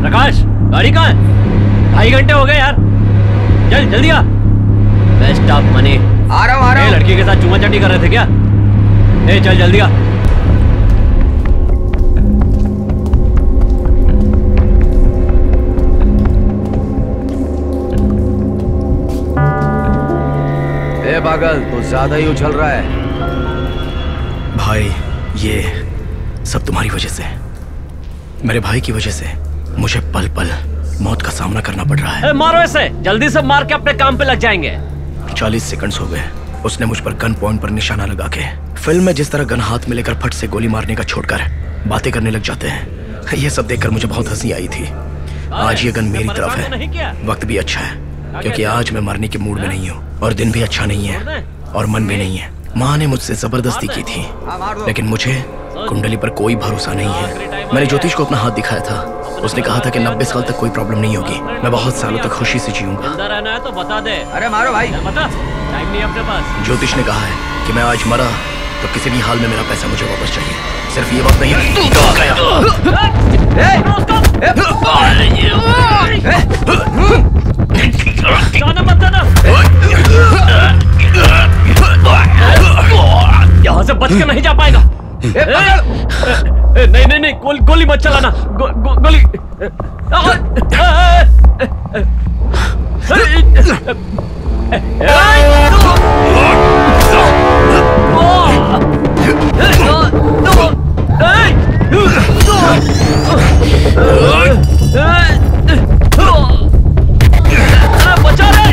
प्रकाश, गाड़ी कहाँ है? 2.5 घंटे हो गए यार। चल जल्दी आ। Best of money. आ रहा हूँ। लड़की के साथ चुमा चाटी कर रहे थे क्या? ए चल जल्दी आ। ए पागल, तू ज्यादा ही उछल रहा है। भाई, ये सब तुम्हारी वजह से, मेरे भाई की वजह से मुझे पल पल मौत का सामना करना पड़ रहा है। मारो इसे, जल्दी से मार के अपने काम पे लग जाएंगे। 40 सेकंड्स हो गए। उसने मुझ पर गन पॉइंट पर निशाना लगा के, फिल्म में जिस तरह गन हाथ में लेकर फट से गोली मारने का छोड़कर बातें करने लग जाते हैं, ये सब देखकर मुझे बहुत हंसी आई थी। आज ये गन मेरी तरफ है। वक्त भी अच्छा है क्योंकि आज मैं मरने के मूड में नहीं हूँ और दिन भी अच्छा नहीं है और मन भी नहीं है। माँ ने मुझसे जबरदस्ती की थी, लेकिन मुझे कुंडली पर कोई भरोसा नहीं है। मैंने ज्योतिष को अपना हाथ दिखाया था। उसने कहा था कि 90 साल तक कोई प्रॉब्लम नहीं होगी। मैं बहुत सालों तक खुशी से जीऊंगा। जिंदा रहना है तो बता दे। अरे मारो भाई। बता, टाइम नहीं अपने पास। ज्योतिष ने कहा है कि मैं आज मरा तो किसी भी हाल में मेरा पैसा मुझे वापस चाहिए। सिर्फ ये बात नहीं है। तू कहाँ गया? जाना मत देना। यहाँ से बच के नहीं जा पाएगा। नहीं नहीं नहीं, गोली मत चलाना। गोली। बचा ले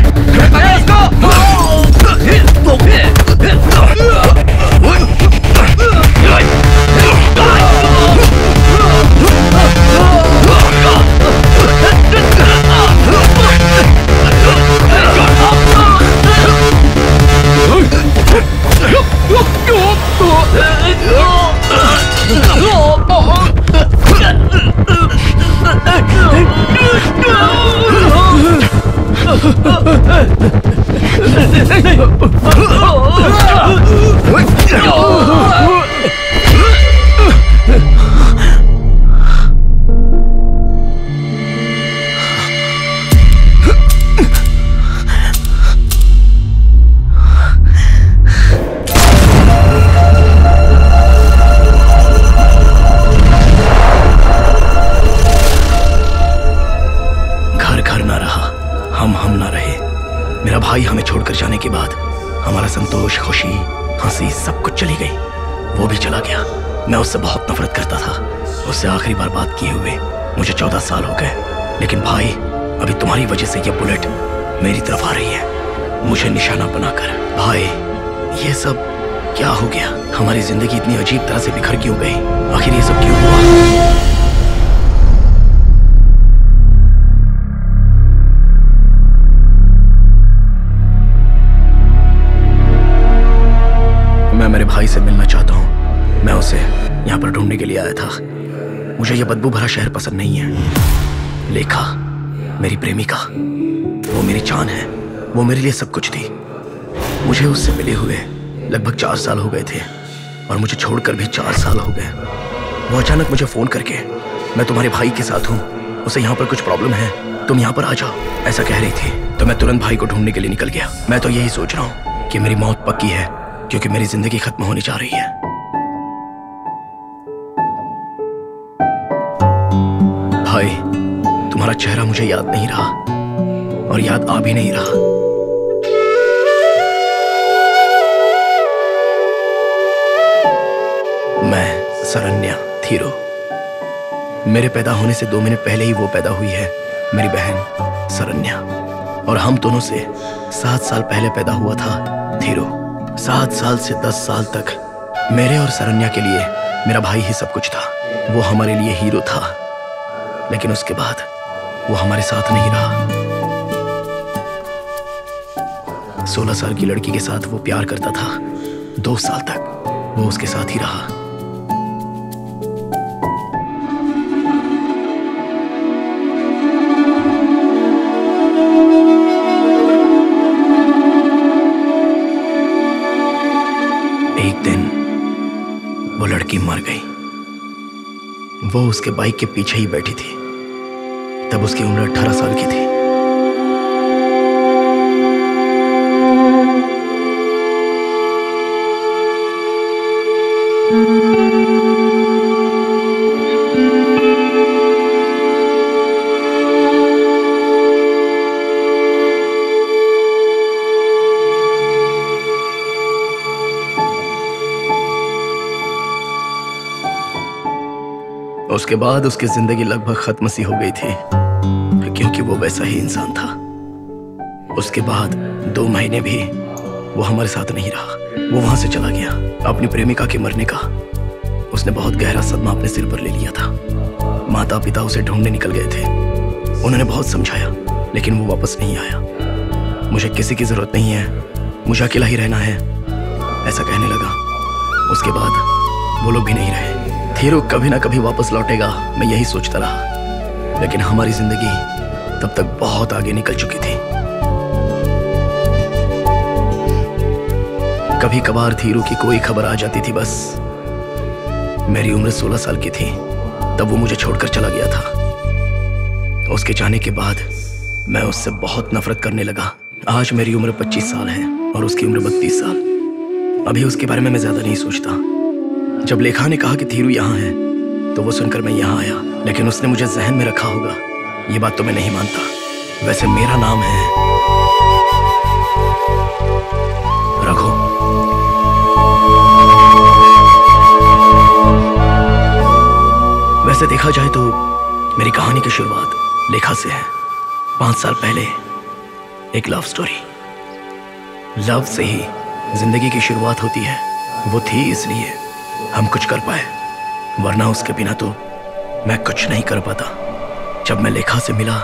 भाई हमें छोड़कर जाने के बाद हमारा संतोष, खुशी, हंसी सब कुछ चली गई। वो भी चला गया। मैं उससे बहुत नफरत करता था। उससे आखिरी बार बात किए हुए मुझे 14 साल हो गए। लेकिन भाई, अभी तुम्हारी वजह से ये बुलेट मेरी तरफ आ रही है, मुझे निशाना बनाकर। भाई, ये सब क्या हो गया? हमारी जिंदगी इतनी अजीब तरह से बिखर क्यों गई? आखिर ये सब क्यों हुआ? मैं मेरे भाई से मिलना चाहता हूँ। मैं उसे यहाँ पर ढूंढने के लिए आया था। मुझे यह बदबू भरा शहर पसंद नहीं है। लेखा, मेरी प्रेमिका, वो मेरी जान है। वो मेरे लिए सब कुछ थी। मुझे उससे मिले हुए लगभग 4 साल हो गए थे और मुझे छोड़कर भी 4 साल हो गए। वो अचानक मुझे फोन करके, मैं तुम्हारे भाई के साथ हूँ, उसे यहाँ पर कुछ प्रॉब्लम है, तुम यहाँ पर आ जाओ, ऐसा कह रही थी। तो मैं तुरंत भाई को ढूंढने के लिए निकल गया। मैं तो यही सोच रहा हूँ कि मेरी मौत पक्की है क्योंकि मेरी जिंदगी खत्म होने जा रही है। भाई, तुम्हारा चेहरा मुझे याद नहीं रहा और याद आ भी नहीं रहा। मैं सरन्या थीरो। मेरे पैदा होने से 2 मिनट पहले ही वो पैदा हुई है, मेरी बहन सरन्या। और हम दोनों से 7 साल पहले पैदा हुआ था थीरो। 7 साल से 10 साल तक मेरे और सरन्या के लिए मेरा भाई ही सब कुछ था। वो हमारे लिए हीरो था, लेकिन उसके बाद वो हमारे साथ नहीं रहा। 16 साल की लड़की के साथ वो प्यार करता था। 2 साल तक वो उसके साथ ही रहा। एक दिन वो लड़की मर गई। वो उसके बाइक के पीछे ही बैठी थी। तब उसकी उम्र 18 साल की थी। उसके बाद उसकी जिंदगी लगभग खत्म सी हो गई थी, क्योंकि वो वैसा ही इंसान था। उसके बाद 2 महीने भी वो हमारे साथ नहीं रहा। वो वहां से चला गया। अपनी प्रेमिका के मरने का उसने बहुत गहरा सदमा अपने सिर पर ले लिया था। माता पिता उसे ढूंढने निकल गए थे। उन्होंने बहुत समझाया, लेकिन वो वापस नहीं आया। मुझे किसी की जरूरत नहीं है, मुझे अकेला ही रहना है, ऐसा कहने लगा। उसके बाद वो लोग भी नहीं रहे। थीरू कभी ना कभी वापस लौटेगा, मैं यही सोचता रहा। लेकिन हमारी जिंदगी तब तक बहुत आगे निकल चुकी थी। कभी कभार थीरू की कोई खबर आ जाती थी बस। मेरी उम्र 16 साल की थी तब वो मुझे छोड़कर चला गया था। उसके जाने के बाद मैं उससे बहुत नफरत करने लगा। आज मेरी उम्र 25 साल है और उसकी उम्र 32 साल। अभी उसके बारे में मैं ज्यादा नहीं सोचता। जब लेखा ने कहा कि थीरू यहाँ है तो वो सुनकर मैं यहाँ आया, लेकिन उसने मुझे जहन में रखा होगा, ये बात तो मैं नहीं मानता। वैसे मेरा नाम है रघु। वैसे देखा जाए तो मेरी कहानी की शुरुआत लेखा से है। 5 साल पहले एक लव स्टोरी। लव से ही जिंदगी की शुरुआत होती है। वो थी इसलिए हम कुछ कर पाए, वरना उसके बिना तो मैं कुछ नहीं कर पाता। जब मैं लेखा से मिला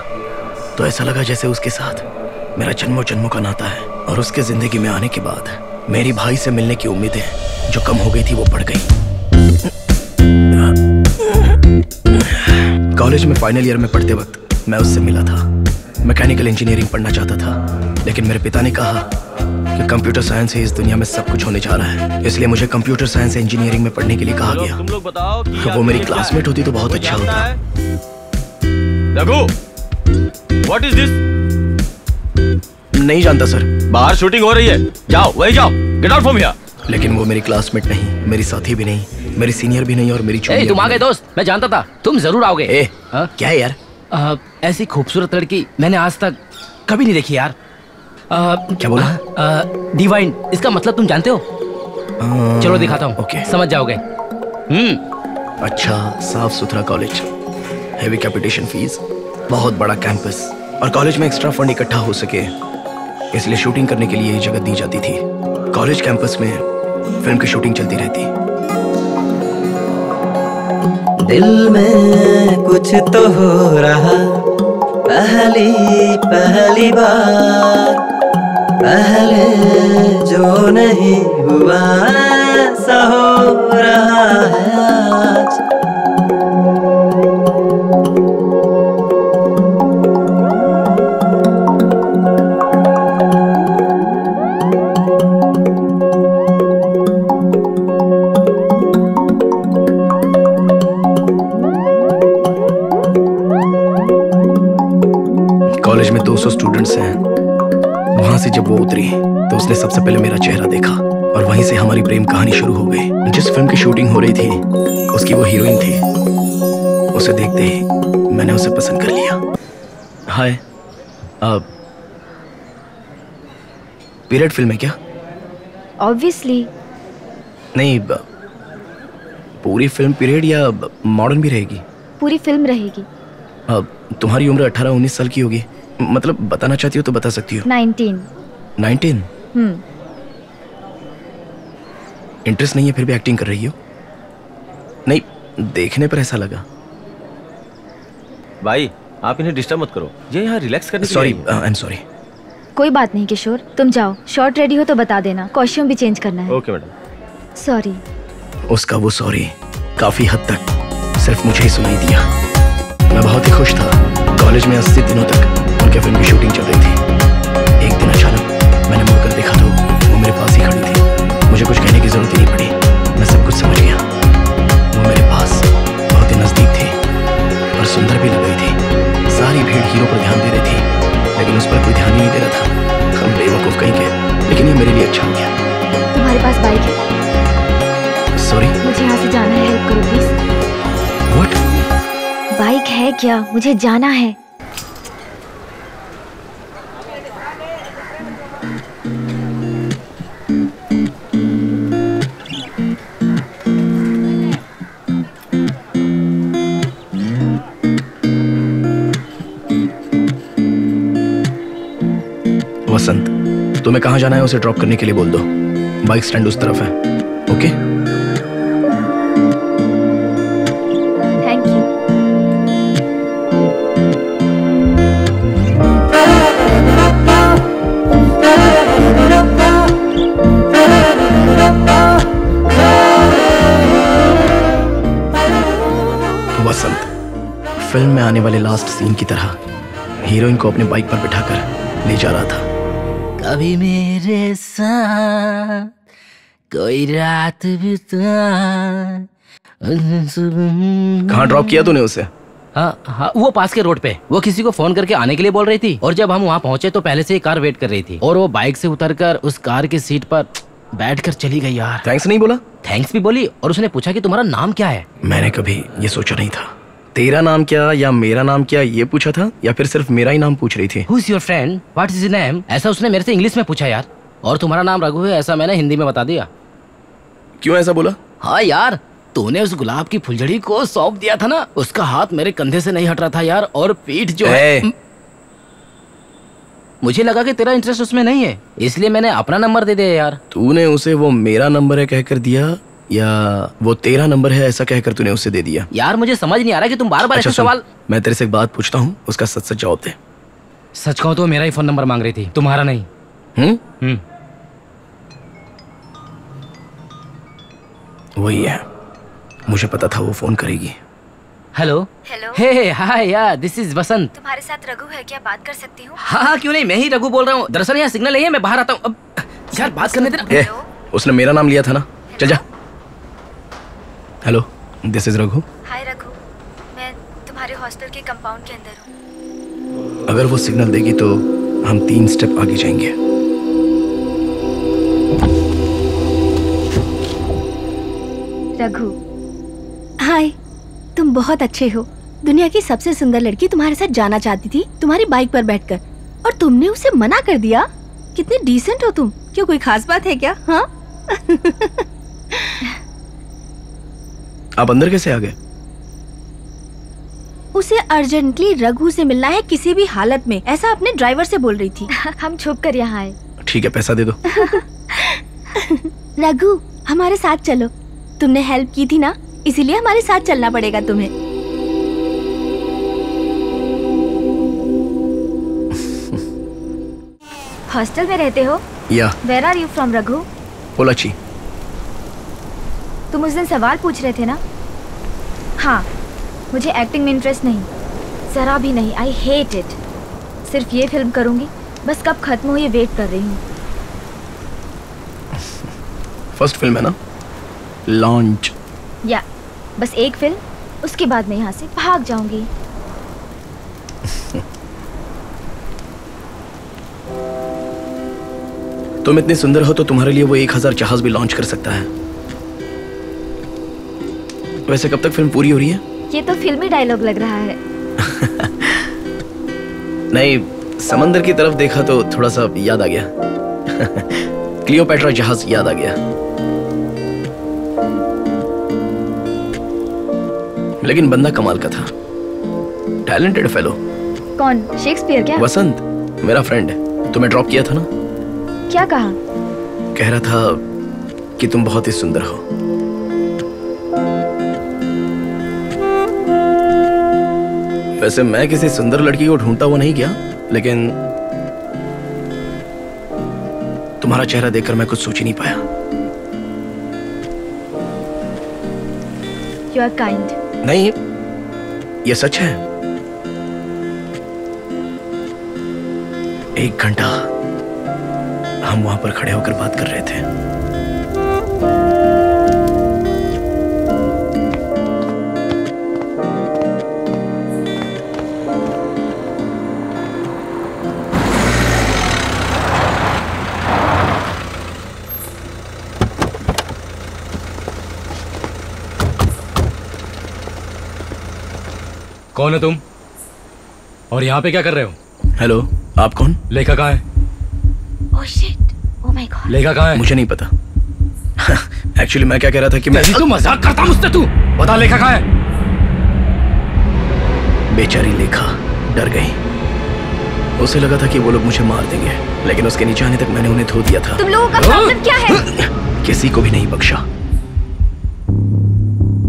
तो ऐसा लगा जैसे उसके साथ मेरा जन्मों जन्मों का नाता है। और उसके जिंदगी में आने के बाद मेरी भाई से मिलने की उम्मीदें जो कम हो गई थी वो बढ़ गई। कॉलेज में फाइनल ईयर में पढ़ते वक्त मैं उससे मिला था। मैकेनिकल इंजीनियरिंग पढ़ना चाहता था, लेकिन मेरे पिता ने कहा कि कंप्यूटर साइंस से इस दुनिया में सब कुछ होने जा रहा है, इसलिए मुझे कंप्यूटर साइंस इंजीनियरिंग में पढ़ने के लिए कहा गया। तुम लोग बताओ कि वो मेरी क्लासमेट होती तो बहुत अच्छा होता। Raghu, what is this? नहीं जानता सर। बाहर शूटिंग हो रही है, जाओ वही जाओ, गेट आउट फ्रॉम हियर। लेकिन वो मेरी क्लासमेट नहीं, मेरी साथी भी नहीं, मेरी सीनियर भी नहीं और मेरी जूनियर। तुम आ गए दोस्त, मैं जानता था तुम जरूर आओगे। क्या है यार? ऐसी खूबसूरत लड़की मैंने आज तक कभी नहीं देखी यार। क्या बोला? डिवाइन, इसका मतलब तुम जानते हो? चलो दिखाता हूँ, ओके। समझ जाओगे। अच्छा, साफ सुथरा कॉलेज, हेवी कैपिटेशन फीस, बहुत बड़ा कैंपस, और कॉलेज में एक्स्ट्रा फंड इकट्ठा हो सके इसलिए शूटिंग करने के लिए ये जगह दी जाती थी। कॉलेज कैंपस में फिल्म की शूटिंग चलती रहती। दिल में कुछ तो हो रहा, पहली बार, पहले जो नहीं हुआ ऐसा हो रहा है आज। कॉलेज में 200 स्टूडेंट्स हैं। वहां से जब वो उतरी तो उसने सबसे पहले मेरा चेहरा देखा और वहीं से हमारी प्रेम कहानी शुरू हो गई। जिस फिल्म की शूटिंग हो रही थी उसकी वो हीरोइन थी। उसे देखते ही मैंने उसे पसंद कर लिया। हाय, पीरियड फिल्म है क्या? ऑब्वियसली। नहीं, पूरी फिल्म पीरियड या मॉडर्न भी रहेगी? पूरी फिल्म रहेगी। तुम्हारी उम्र 18-19 साल की होगी। मतलब बताना चाहती हो तो बता सकती हो। 19। इंटरेस्ट नहीं है फिर भी एक्टिंग कर रही हो? नहीं, देखने पर ऐसा लगा। भाई आप इन्हें डिस्टर्ब मत करो, ये यहाँ रिलैक्स करने के लिए सॉरी, आई एम सॉरी। कोई बात नहीं किशोर, तुम जाओ, शॉर्ट रेडी हो तो बता देना, कॉस्ट्यूम भी चेंज करना है। Okay madam. सॉरी। उसका वो सॉरी काफी हद तक सिर्फ मुझे ही सुनाई दिया। मैं बहुत ही खुश था। कॉलेज में 80 दिनों तक उनके फिल्म की शूटिंग चल रही थी। एक दिन अचानक मैंने मुड़कर देखा तो वो मेरे पास ही खड़ी थी। मुझे कुछ कहने की जरूरत ही नहीं पड़ी, मैं सब कुछ समझ गया। वो मेरे पास बहुत ही नजदीक थी और सुंदर भी लग रही थी। सारी भीड़ हीरो पर ध्यान दे रही थी, लेकिन उस पर कोई ध्यान ही नहीं दे रहा था। हम बेवकूफ कहीं के, लेकिन ये मेरे लिए अच्छा हो गया। तुम्हारे पास बाइक है? सॉरी, मुझे यहाँ से जाना है, हेल्प करो प्लीज। व्हाट? बाइक है क्या? मुझे जाना है। वसंत, तुम्हें कहाँ जाना है उसे ड्रॉप करने के लिए बोल दो। बाइक स्टैंड उस तरफ है। Okay? Thank you. Vasant, film में आने वाले लास्ट सीन की तरह हीरोइन को अपने बाइक पर बिठाकर ले जा रहा था। कभी मेरे साथ कोई रात बिता। कहाँ ड्रॉप किया तूने उसे? हाँ हाँ, वो पास के रोड पे। वो किसी को फोन करके आने के लिए बोल रही थी, और जब हम वहाँ पहुंचे तो पहले से ही कार वेट कर रही थी, और वो बाइक से उतरकर उस कार की सीट पर बैठकर चली गई यार। थैंक्स नहीं बोला? थैंक्स भी बोली, और उसने पूछा कि तुम्हारा नाम क्या है। मैंने कभी ये सोचा नहीं था। तेरा नाम क्या या मेरा नाम क्या ये पूछा था, या फिर सिर्फ मेरा ही नाम पूछ रही थी? Who is your friend? What is your name? ऐसा उसने मेरे से इंग्लिश में पूछा यार, और तुम्हारा नाम रघु है ऐसा मैंने हिंदी में बता दिया। क्यों ऐसा बोला? हाँ यार, तूने उस गुलाब की फुलझड़ी को सौंप दिया था ना, उसका हाथ मेरे कंधे से नहीं हट रहा था यार, और पीठ जो है। मुझे लगा कि तेरा इंटरेस्ट उसमें नहीं है, इसलिए मैंने अपना नंबर दे दिया यार। तूने उसे वो मेरा नंबर है कहकर दिया, या वो तेरा नंबर है ऐसा कहकर तूने उसे दे दिया? यार मुझे समझ नहीं आ रहा कि तुम बार बार ऐसे सुन, सवाल। मैं तेरे से एक बात पूछता हूँ, उसका सच सच जवाब दे। सच कहूँ तो मेरा ही फोन नंबर मांग रही थी, तुम्हारा नहीं। वही है, मुझे पता था वो फोन करेगी। हेलो। हेलो। हे हाय यार, दिस इज वसंत। तुम्हारे साथ रघु है क्या? बात कर सकती हूँ? हाँ क्यों नहीं, मैं ही रघु बोल रहा हूँ। दरअसल यहाँ सिग्नल नहीं है, मैं बाहर आता हूँ। अब यार बात करने देना। उसने मेरा नाम लिया था ना, चल जा। Hello, this is Raghu. Hi Raghu, मैं तुम्हारे हॉस्टल के कंपाउंड के अंदर हूँ। अगर वो सिग्नल देगी तो हम 3 स्टेप आगे जाएंगे। रघु। हाय, तुम बहुत अच्छे हो। दुनिया की सबसे सुंदर लड़की तुम्हारे साथ जाना चाहती थी तुम्हारी बाइक पर बैठकर, और तुमने उसे मना कर दिया। कितने डिसेंट हो तुम। क्यों, कोई खास बात है क्या? हाँ? आप अंदर कैसे आ गए? उसे अर्जेंटली रघु से मिलना है किसी भी हालत में, ऐसा अपने ड्राइवर से बोल रही थी। हम छुप कर यहाँ आए। ठीक है, पैसा दे दो। रघु, हमारे साथ चलो। तुमने हेल्प की थी ना, इसीलिए हमारे साथ चलना पड़ेगा तुम्हें। हॉस्टल में रहते हो? या। Where are you from, Raghu? Pollachi. तुम उस दिन सवाल पूछ रहे थे ना? हाँ, मुझे एक्टिंग में इंटरेस्ट नहीं, जरा भी नहीं। I hate it. सिर्फ ये फिल्म करूंगी, बस कब खत्म हो ये वेट कर रही हूँ। फर्स्ट फिल्म है ना, लॉन्च। या बस एक फिल्म, उसके बाद मैं यहाँ से भाग जाऊंगी। तुम इतनी सुंदर हो तो तुम्हारे लिए वो 1000 जहाज भी लॉन्च कर सकता है। वैसे कब तक फिल्म पूरी हो रही है? ये तो फिल्मी डायलॉग लग रहा है। नहीं, समंदर की तरफ देखा तो थोड़ा सा याद आ गया। क्लियोपेट्रा जहाज याद आ गया। लेकिन बंदा कमाल का था, टैलेंटेड फेलो। कौन, शेक्सपियर क्या? वसंत, मेरा फ्रेंड है। तुम्हें ड्रॉप किया था ना? क्या कहा? कह रहा था कि तुम बहुत ही सुंदर हो। वैसे मैं किसी सुंदर लड़की को ढूंढता हुआ नहीं गया, लेकिन तुम्हारा चेहरा देखकर मैं कुछ सोच ही नहीं पाया। You are kind. नहीं, ये सच है। 1 घंटा हम वहां पर खड़े होकर बात कर रहे थे। कौन है तुम और यहाँ पे क्या कर रहे हो? हेलो, आप कौन? लेखा कहाँ है? Oh shit. Oh my god. लेखा कहाँ है? मुझे नहीं पता। एक्चुअली मैं क्या कह रहा था कि मैं तू मजाक करता मुझसे, तू बता लेखा कहाँ है? बेचारी लेखा डर गई। उसे लगा था कि वो लोग मुझे मार देंगे, लेकिन उसके नीचे आने तक मैंने उन्हें धो दिया था। तुम लोगों का प्रॉब्लम क्या है? किसी को भी नहीं बख्शा।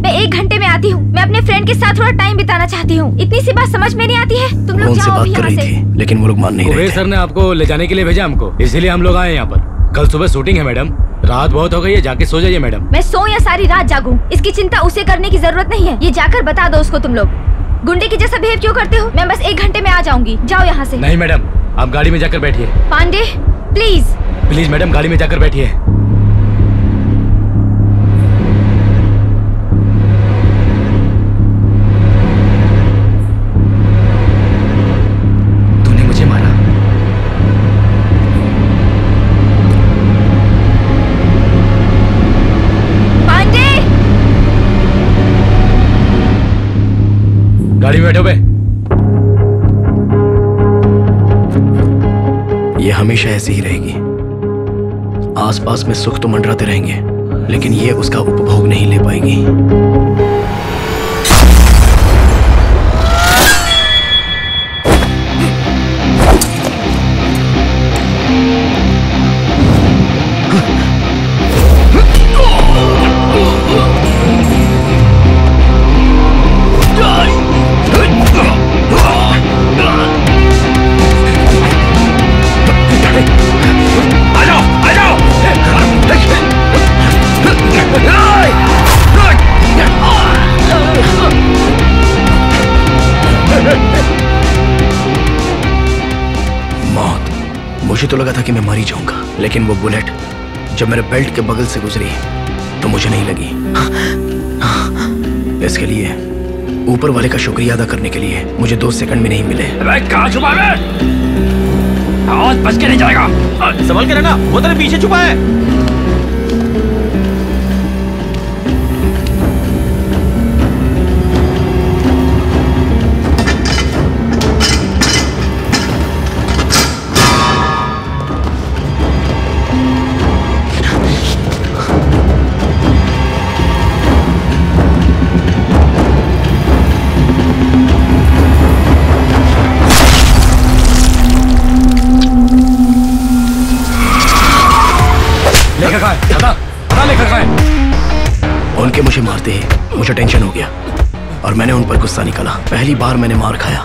मैं 1 घंटे में आती हूँ। मैं अपने फ्रेंड के साथ थोड़ा टाइम बिताना चाहती हूँ। इतनी सी बात समझ में नहीं आती है? तुम लोग उनसे जाओ बात अभी कर यहाँ रही से। थी, लेकिन वो लोग मान नहीं रहे थे। सर ने आपको ले जाने के लिए भेजा हमको, इसीलिए हम लोग आए यहाँ पर। कल सुबह शूटिंग है मैडम, रात बहुत हो गई है, जाके सो जाइए मैडम। मैं सो या सारी रात जागूं, इसकी चिंता उसे करने की जरूरत नहीं है। ये जाकर बता दो उसको। तुम लोग गुंडे की जैसा बिहेव क्यों करते हो? मैं बस 1 घंटे में आ जाऊंगी। जाओ यहाँ से। नहीं मैडम, आप गाड़ी में जाकर बैठिए। पांडे प्लीज। प्लीज मैडम, गाड़ी में जाकर बैठिए। तूने मुझे मारा। पांडे गाड़ी में बैठो बे। ये हमेशा ऐसी ही रहेगी। आसपास में सुख तो मंडराते रहेंगे, लेकिन ये उसका उपभोग नहीं ले पाएगी। मौत। मुझे तो लगा था कि मैं मर ही जाऊंगा, लेकिन वो बुलेट जब मेरे बेल्ट के बगल से गुजरी तो मुझे नहीं लगी। इसके लिए ऊपर वाले का शुक्रिया अदा करने के लिए मुझे 2 सेकंड भी नहीं मिले। कहाँ छुपा है? आवाज बच के नहीं जाएगा। संभल के रहना, वो तेरे पीछे छुपा है। उनके मुझे मारते ही मुझे टेंशन हो गया और मैंने उन पर गुस्सा निकाला। पहली बार मैंने मार खाया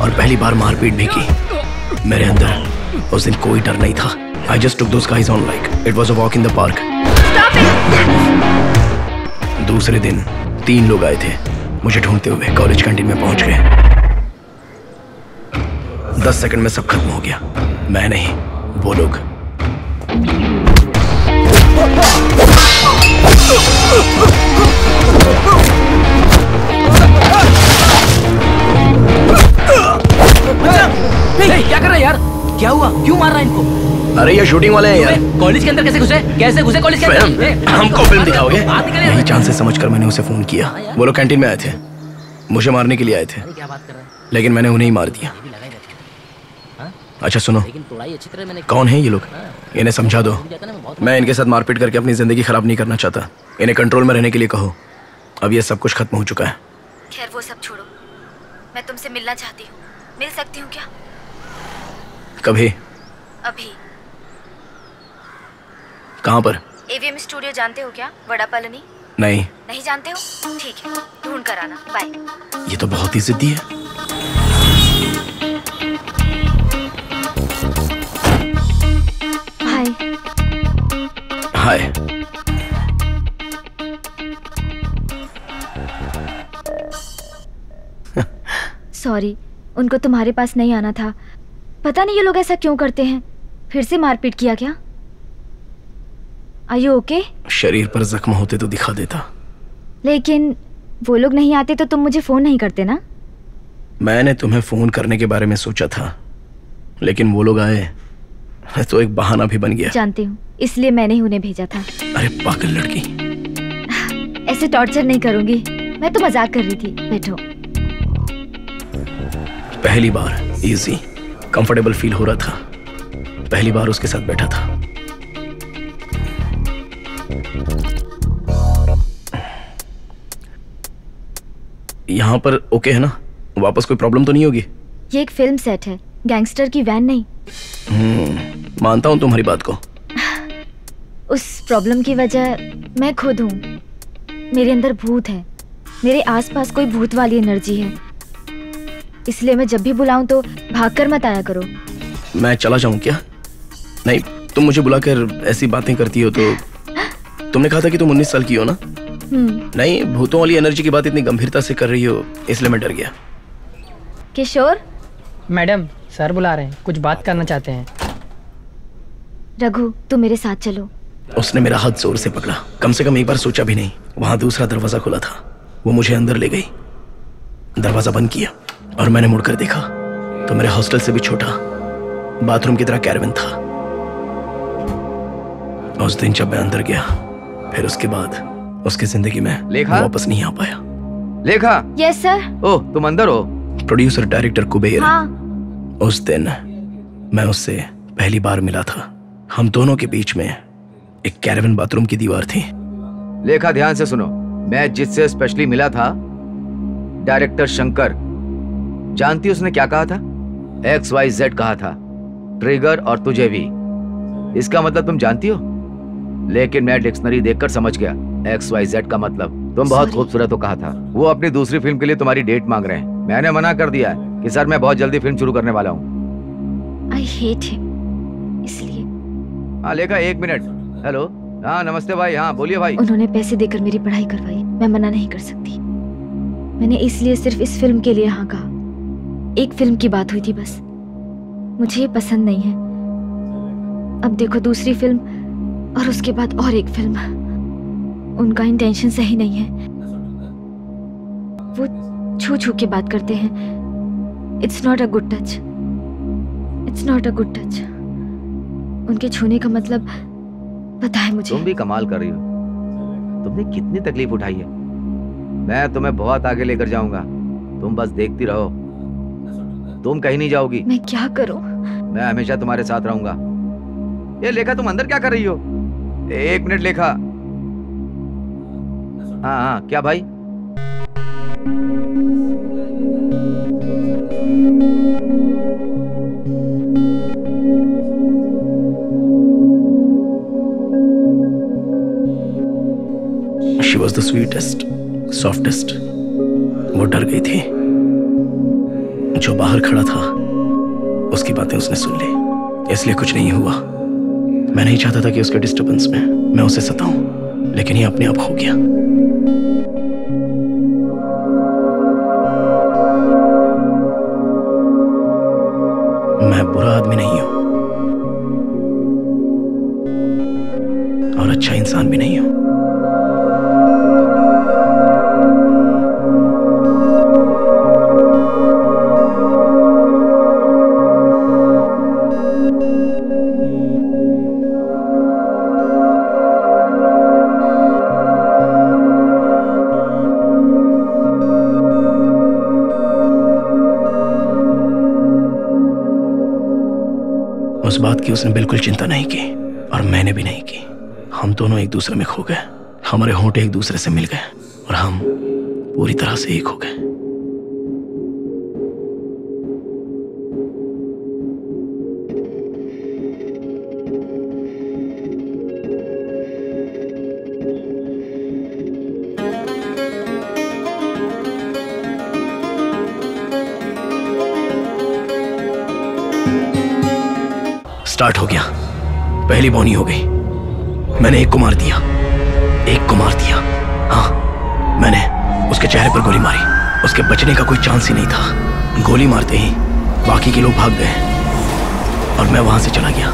और पहली बार मारपीट भी की। मेरे अंदर उस दिन कोई डर नहीं था। I just took those guys on like it was a walk in the park. दूसरे दिन 3 लोग आए थे मुझे ढूंढते हुए, कॉलेज कैंटीन में पहुंच गए। 10 सेकंड में सब खत्म हो गया। मैं नहीं, वो लोग। नहीं, क्या कर रहा है यार? क्या हुआ? क्यों मार रहा है इनको? अरे ये शूटिंग वाले हैं यार। कॉलेज के अंदर कैसे घुसे? कैसे घुसे कॉलेज के अंदर? हमको फिल्म दिखाओगे? यही चांसेस समझकर मैंने उसे फोन किया। वो लोग कैंटीन में आए थे, मुझे मारने के लिए आए थे, लेकिन मैंने उन्हें ही मार दिया। अच्छा सुनो, कौन है ये लोग? इन्हें समझा दो। मैं इनके साथ मारपीट करके अपनी जिंदगी खराब नहीं करना चाहता। इन्हें कंट्रोल में रहने के लिए कहो। अब ये सब कुछ खत्म हो चुका है। खैर वो सब छोड़ो, मैं तुमसे मिलना चाहती हूँ। मिल सकती हूँ क्या? कभी? अभी। कहाँ पर? AVM स्टूडियो जानते हो क्या? वड़ा कॉलोनी। नहीं। नहीं जानते हो? ठीक है, ढूंढ कर आना। बाय। ये तो बहुत ही जिद्दी है। हाय। सॉरी, उनको तुम्हारे पास नहीं आना था। पता नहीं ये लोग ऐसा क्यों करते हैं। फिर से मारपीट किया क्या? Are you okay? शरीर पर जख्म होते तो दिखा देता। लेकिन वो लोग नहीं आते तो तुम मुझे फोन नहीं करते ना? मैंने तुम्हें फोन करने के बारे में सोचा था, लेकिन वो लोग आए तो एक बहाना भी बन गया। जानती हूँ, इसलिए मैंने ही उन्हें भेजा था। अरे पागल लड़की, ऐसे टॉर्चर नहीं करूंगी, मैं तो मजाक कर रही थी। बैठो। पहली बार इजी कंफर्टेबल फील हो रहा था। पहली बार उसके साथ बैठा था। यहाँ पर ओके है ना? वापस कोई प्रॉब्लम तो नहीं होगी? ये एक फिल्म सेट है, गैंगस्टर की वैन नहीं। मानता हूँ तुम्हारी बात को। उस प्रॉब्लम की वजह मैं खुद हूँ। मेरे अंदर भूत है, मेरे आसपास कोई भूत वाली एनर्जी है। इसलिए मैं जब भी बुलाऊं तो भागकर मत आया करो। मैं चला जाऊं क्या? नहीं, तुम मुझे बुलाकर ऐसी बातें करती हो तो। तुमने कहा था कि तुम 19 साल की हो ना? नहीं, भूतों वाली एनर्जी की बात इतनी गंभीरता से कर रही हो, इसलिए मैं डर गया। किशोर? मैडम, सर बुला रहे हैं, कुछ बात करना चाहते हैं। रघु, तुम मेरे साथ चलो। उसने मेरा हाथ जोर से पकड़ा। कम से कम एक बार सोचा भी नहीं। वहां दूसरा दरवाजा खुला था। वो मुझे अंदर ले गई। दरवाजा बंद किया और मैंने मुड़कर देखा तो मेरे हॉस्टल से भी छोटा बाथरूम की तरह कैरवन था। उस दिन जब मैं अंदर गया, फिर उसके बाद उसकी जिंदगी में लेखा वापस नहीं आ पाया। लेखा? Yes sir. ओह, तुम अंदर हो? Producer director Kuber. हाँ। उस दिन मैं उससे पहली बार मिला था। हम दोनों के बीच में एक कैरवन बाथरूम की दीवार थी। लेखा, ध्यान से सुनो। मैं जिससे स्पेशली मिला था, डायरेक्टर शंकर। जानती उसने क्या कहा था? XYZ कहा था, ट्रिगर और तुझे भी। इसका मतलब तुम जानती हो? लेकिन मैं डिक्शनरी देखकर समझ गया। XYZ का मतलब तुम बहुत खूबसूरत हो कहा था। वो अपनी दूसरी फिल्म के लिए तुम्हारी डेट मांग रहे हैं। मैंने मना कर दिया कि सर मैं बहुत जल्दी फिल्म शुरू करने वाला हूँ। I hate him, इसलिए। हाँ लेखा, 1 मिनट। हेलो, हाँ नमस्ते भाई। हाँ बोलिए भाई। उन्होंने पैसे देकर मेरी पढ़ाई करवाई, मैं मना नहीं कर सकती। मैंने इसलिए सिर्फ इस फिल्म के लिए हाँ कहा। एक फिल्म की बात हुई थी बस। मुझे ये पसंद नहीं है। अब देखो, दूसरी फिल्म और उसके बाद और एक फिल्म। उनका इंटेंशन सही नहीं है। वो छू छू के बात करते हैं। It's not a good touch. It's not a good touch. उनके छूने का मतलब पता है मुझे। तुम भी कमाल कर रही हो। तुमने कितनी तकलीफ उठाई है। मैं तुम्हें बहुत आगे लेकर जाऊंगा। तुम बस देखती रहो। तुम कहीं नहीं जाओगी। मैं क्या करूं? मैं हमेशा तुम्हारे साथ रहूंगा। ये लेखा, तुम अंदर क्या कर रही हो? 1 मिनट लेखा। हाँ हाँ, क्या भाई? She was the sweetest, softest. वो डर गई थी। जो बाहर खड़ा था उसकी बातें उसने सुन ली, इसलिए कुछ नहीं हुआ। मैं नहीं चाहता था कि उसके डिस्टर्बेंस में मैं उसे सताऊं, लेकिन ये अपने आप हो गया। मैं बुरा आदमी नहीं हूं और अच्छा इंसान भी नहीं हूं। उस बात की उसने बिल्कुल चिंता नहीं की और मैंने भी नहीं की। हम दोनों एक दूसरे में खो गए। हमारे होंठ एक दूसरे से मिल गए और हम पूरी तरह से एक हो गए। स्टार्ट हो गया। पहली बौनी हो गई। मैंने एक को मार दिया। हाँ, मैंने उसके चेहरे पर गोली मारी। उसके बचने का कोई चांस ही नहीं था। गोली मारते ही बाकी के लोग भाग गए और मैं वहां से चला गया।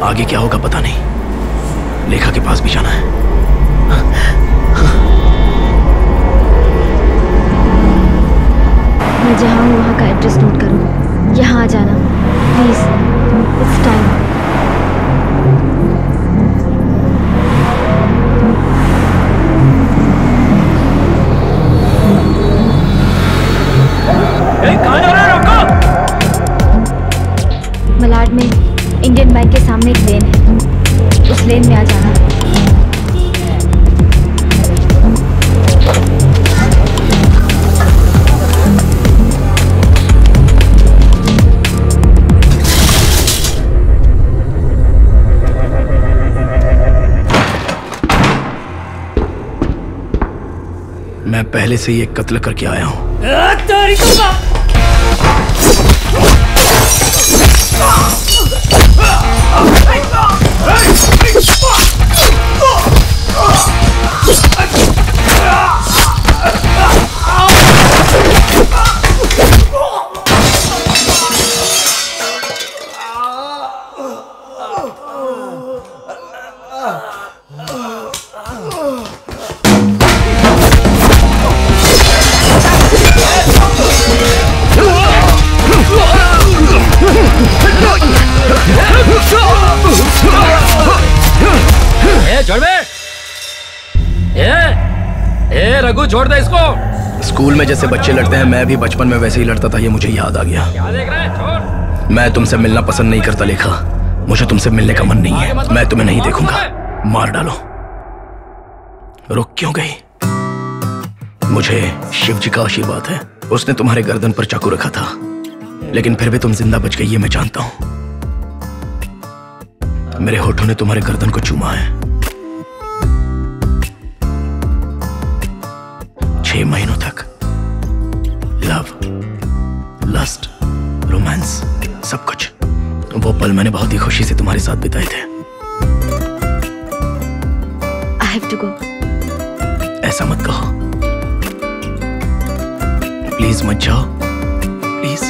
आगे क्या होगा पता नहीं। लेखा के पास भी जाना है। मैं जहाँ हूँ वहाँ का एड्रेस नोट करो। यहाँ आ जाना प्लीज, इट्स टाइम। कहाँ जा रहा है? रुको। मलाड में इंडियन बैंक के सामने एक लेन है, उस लेन में आ जाना। मैं पहले से ही एक कत्ल करके आया हूं। रघु छोड़ दे इसको। स्कूल में जैसे बच्चे लड़ते हैं मैं भी बचपन में वैसे ही लड़ता था, ये मुझे याद आ गया। क्या देख रहा है? छोड़। मैं तुमसे मिलना पसंद नहीं करता लेखा, मुझे तुमसे मिलने का मन नहीं है। मैं तुम्हें नहीं देखूंगा, मार डालो। रुक क्यों गई? मुझे शिव जी का आशीर्वाद है, उसने तुम्हारे गर्दन पर चाकू रखा था, लेकिन फिर भी तुम जिंदा बच गई, ये मैं जानता हूं। मेरे होठों ने तुम्हारे गर्दन को चूमा है। 6 महीनों तक लव, लस्ट, रोमांस, सब कुछ। वो पल मैंने बहुत ही खुशी से तुम्हारे साथ बिताए थे। I have to go. ऐसा मत कहो, प्लीज मत जाओ, प्लीज।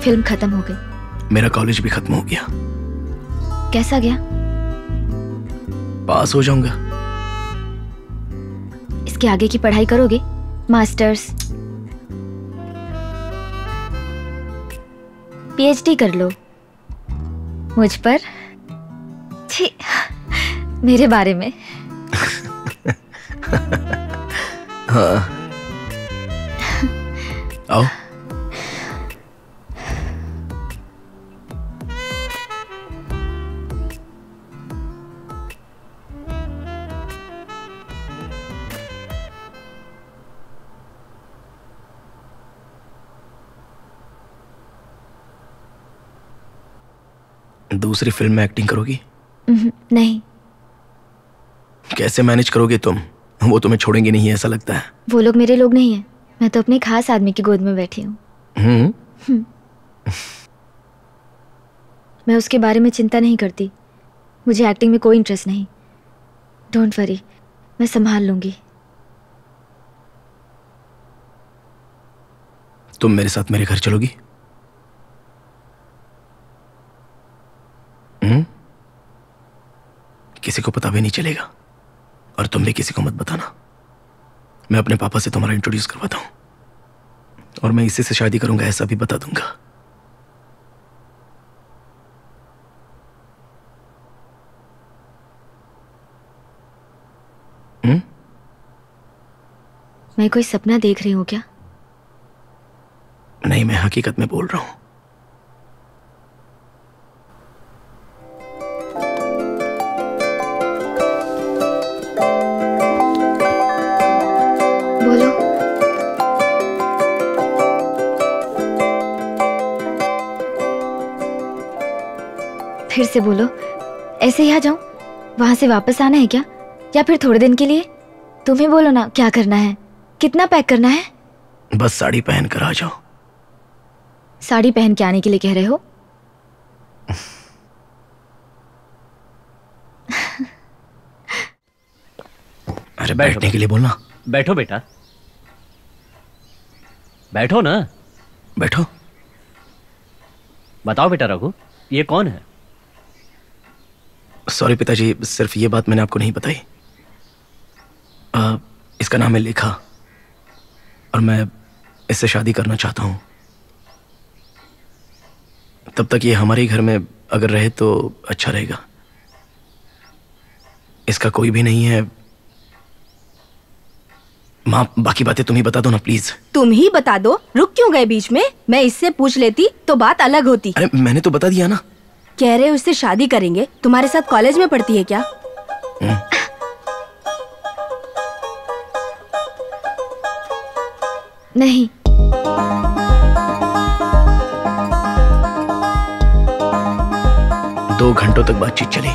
फिल्म खत्म हो गई। मेरा कॉलेज भी खत्म हो गया। कैसा गया? पास हो जाऊंगा। इसके आगे की पढ़ाई करोगे? मास्टर्स, पीएचडी कर लो। मुझ पर? छी, मेरे बारे में। हाँ, आओ। दूसरी फिल्म में एक्टिंग करोगी? नहीं। कैसे मैनेज करोगे तुम? वो तुम्हें छोड़ेंगे नहीं, ऐसा लगता है। वो लोग मेरे लोग नहीं हैं। मैं तो अपने खास आदमी की गोद में बैठी हूँ। मैं उसके बारे में चिंता नहीं करती। मुझे एक्टिंग में कोई इंटरेस्ट नहीं। डोंट वरी, मैं संभाल लूंगी। तुम मेरे साथ मेरे घर चलोगी? किसी को पता भी नहीं चलेगा, और तुम भी किसी को मत बताना। मैं अपने पापा से तुम्हारा इंट्रोड्यूस करवाता हूं, और मैं इसी से शादी करूंगा ऐसा भी बता दूंगा। मैं कोई सपना देख रही हूँ क्या? नहीं, मैं हकीकत में बोल रहा हूं। फिर से बोलो, ऐसे ही आ जाऊं? वहां से वापस आना है क्या, या फिर थोड़े दिन के लिए? तुम्हें बोलो ना क्या करना है, कितना पैक करना है? बस साड़ी पहन कर आ जाओ। साड़ी पहन के आने के लिए कह रहे हो? अरे बैठने के लिए बोलना। बैठो बेटा, बैठो ना। बैठो। बताओ बेटा रघु, ये कौन है? सॉरी पिताजी, सिर्फ ये बात मैंने आपको नहीं बताई। इसका नाम है लेखा और मैं इससे शादी करना चाहता हूं। तब तक ये हमारे ही घर में अगर रहे तो अच्छा रहेगा। इसका कोई भी नहीं है। माँ, बाकी बातें तुम ही बता दो ना प्लीज। तुम ही बता दो, रुक क्यों गए बीच में? मैं इससे पूछ लेती तो बात अलग होती। अरे मैंने तो बता दिया ना। कह रहे हो उससे शादी करेंगे। तुम्हारे साथ कॉलेज में पढ़ती है क्या? नहीं। 2 घंटों तक बातचीत चली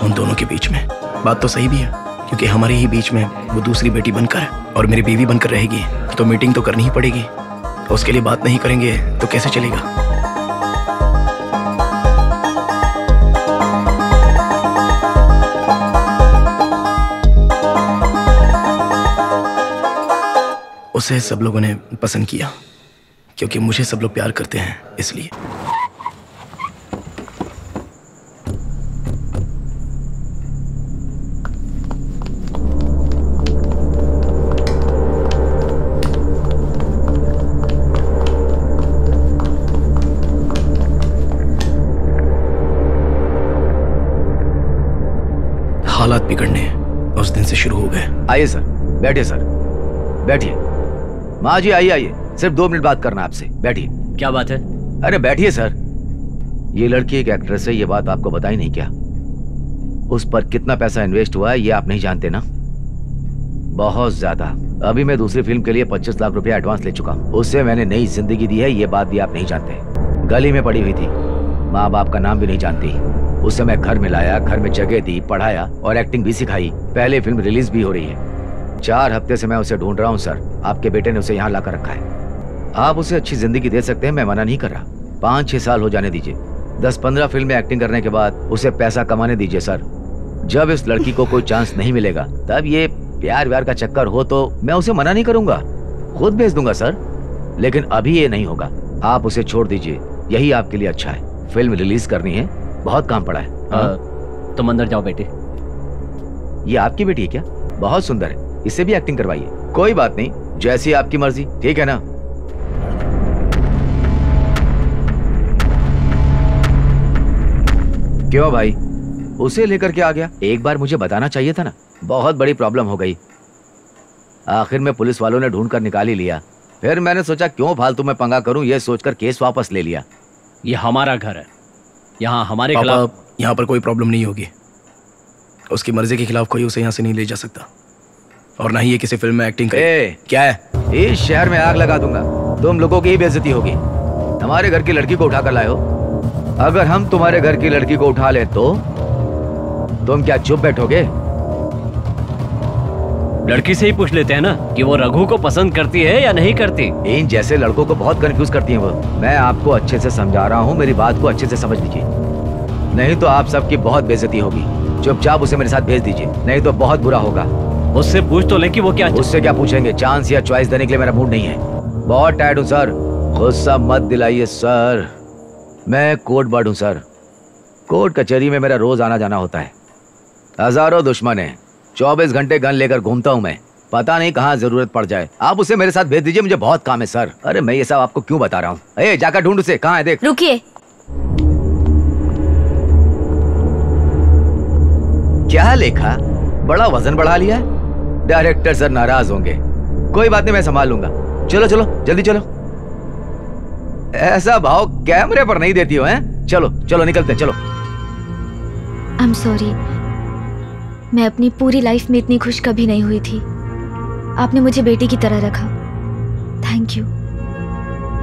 उन दोनों के बीच में। बात तो सही भी है, क्योंकि हमारे ही बीच में वो दूसरी बेटी बनकर और मेरी बीवी बनकर रहेगी, तो मीटिंग तो करनी ही पड़ेगी। उसके लिए बात नहीं करेंगे तो कैसे चलेगा? उसे सब लोगों ने पसंद किया, क्योंकि मुझे सब लोग प्यार करते हैं, इसलिए। हालात बिगड़ने उस दिन से शुरू हो गए। आइए सर, बैठिए सर, बैठिए। माँ जी आइए आइए, सिर्फ 2 मिनट बात करना आपसे, बैठिए। क्या बात है? अरे बैठिए सर। ये लड़की एक एक्ट्रेस है, ये बात आपको बताई नहीं क्या? उस पर कितना पैसा इन्वेस्ट हुआ है ये आप नहीं जानते ना? बहुत ज्यादा। अभी मैं दूसरी फिल्म के लिए 25 लाख रुपया एडवांस ले चुका हूँ। उससे मैंने नई जिंदगी दी है, ये बात भी आप नहीं जानते। गली में पड़ी हुई थी, माँ बाप का नाम भी नहीं जानती। उसे मैं घर में लाया, घर में जगह दी, पढ़ाया और एक्टिंग भी सिखाई। पहले फिल्म रिलीज भी हो रही है। 4 हफ्ते से मैं उसे ढूंढ रहा हूँ सर। आपके बेटे ने उसे यहाँ ला कर रखा है। आप उसे अच्छी जिंदगी दे सकते हैं, मैं मना नहीं कर रहा। 5-6 साल हो जाने दीजिए। 10-15 फिल्म में एक्टिंग करने के बाद उसे पैसा कमाने दीजिए सर। जब इस लड़की को कोई चांस नहीं मिलेगा, तब ये प्यार व्यार का चक्कर हो तो मैं उसे मना नहीं करूंगा, खुद भेज दूंगा सर। लेकिन अभी ये नहीं होगा। आप उसे छोड़ दीजिए, यही आपके लिए अच्छा है। फिल्म रिलीज करनी है, बहुत काम पड़ा है। तुम अंदर जाओ बेटे। ये आपकी बेटी है क्या? बहुत सुंदर है, इससे भी एक्टिंग करवाइए। कोई बात नहीं, जैसी आपकी मर्जी, ठीक है ना? क्यों भाई, उसे लेकर के आ गया? एक बार मुझे बताना चाहिए था ना। बहुत बड़ी प्रॉब्लम हो गई। आखिर में पुलिस वालों ने ढूंढ कर निकाल ही लिया। फिर मैंने सोचा क्यों फालतू में पंगा करूं, ये सोचकर केस वापस ले लिया। ये हमारा घर है, यहाँ हमारे पापा, खिलाफ। यहाँ पर कोई प्रॉब्लम नहीं होगी। उसकी मर्जी के खिलाफ कोई उसे यहाँ से नहीं ले जा सकता, और ना ही ये किसी फिल्म में एक्टिंग करे। क्या है? इस शहर में आग लगा दूंगा, तुम लोगों की ही बेइज्जती होगी। हमारे घर की लड़की को उठाकर लाए हो। अगर हम तुम्हारे घर की लड़की को उठा ले तो तुम क्या चुप बैठोगे? लड़की से ही पूछ लेते हैं ना कि वो रघु को पसंद करती है या नहीं करती। इन जैसे लड़कों को बहुत कंफ्यूज करती हैं वो। मैं आपको अच्छे से समझा रहा हूँ, मेरी बात को अच्छे से समझ लीजिए, नहीं तो आप सबकी बहुत बेइज्जती होगी। चुपचाप उसे मेरे साथ भेज दीजिए, नहीं तो बहुत बुरा होगा। उससे पूछ तो ले कि वो क्या। उससे क्या पूछेंगे? चांस या चॉइस देने के लिए मेरा मूड नहीं है। बहुत टायर्ड हूँ सर, गुस्सा मत दिलाइए सर। मैं कोर्ट बर्ड हूँ सर, कोर्ट कचहरी में मेरा रोज आना जाना होता है। हजारों दुश्मन है, 24 घंटे गन लेकर घूमता हूँ मैं, पता नहीं कहाँ जरूरत पड़ जाए। आप उसे मेरे साथ भेज दीजिए, मुझे बहुत काम है सर। अरे मैं ये सब आपको क्यों बता रहा हूँ? जाकर ढूंढ उसे, कहाँ है देख। रुकिए। क्या लेखा, बड़ा वजन बढ़ा लिया है? डायरेक्टर सर नाराज होंगे। कोई बात नहीं, मैं संभाल लूंगा। चलो चलो जल्दी चलो। ऐसा भाव कैमरे पर नहीं देती हो, हैं? चलो चलो निकलते हैं, चलो। आई एम सॉरी, मैं अपनी पूरी लाइफ में इतनी खुश कभी नहीं हुई थी। आपने मुझे बेटी की तरह रखा, थैंक यू।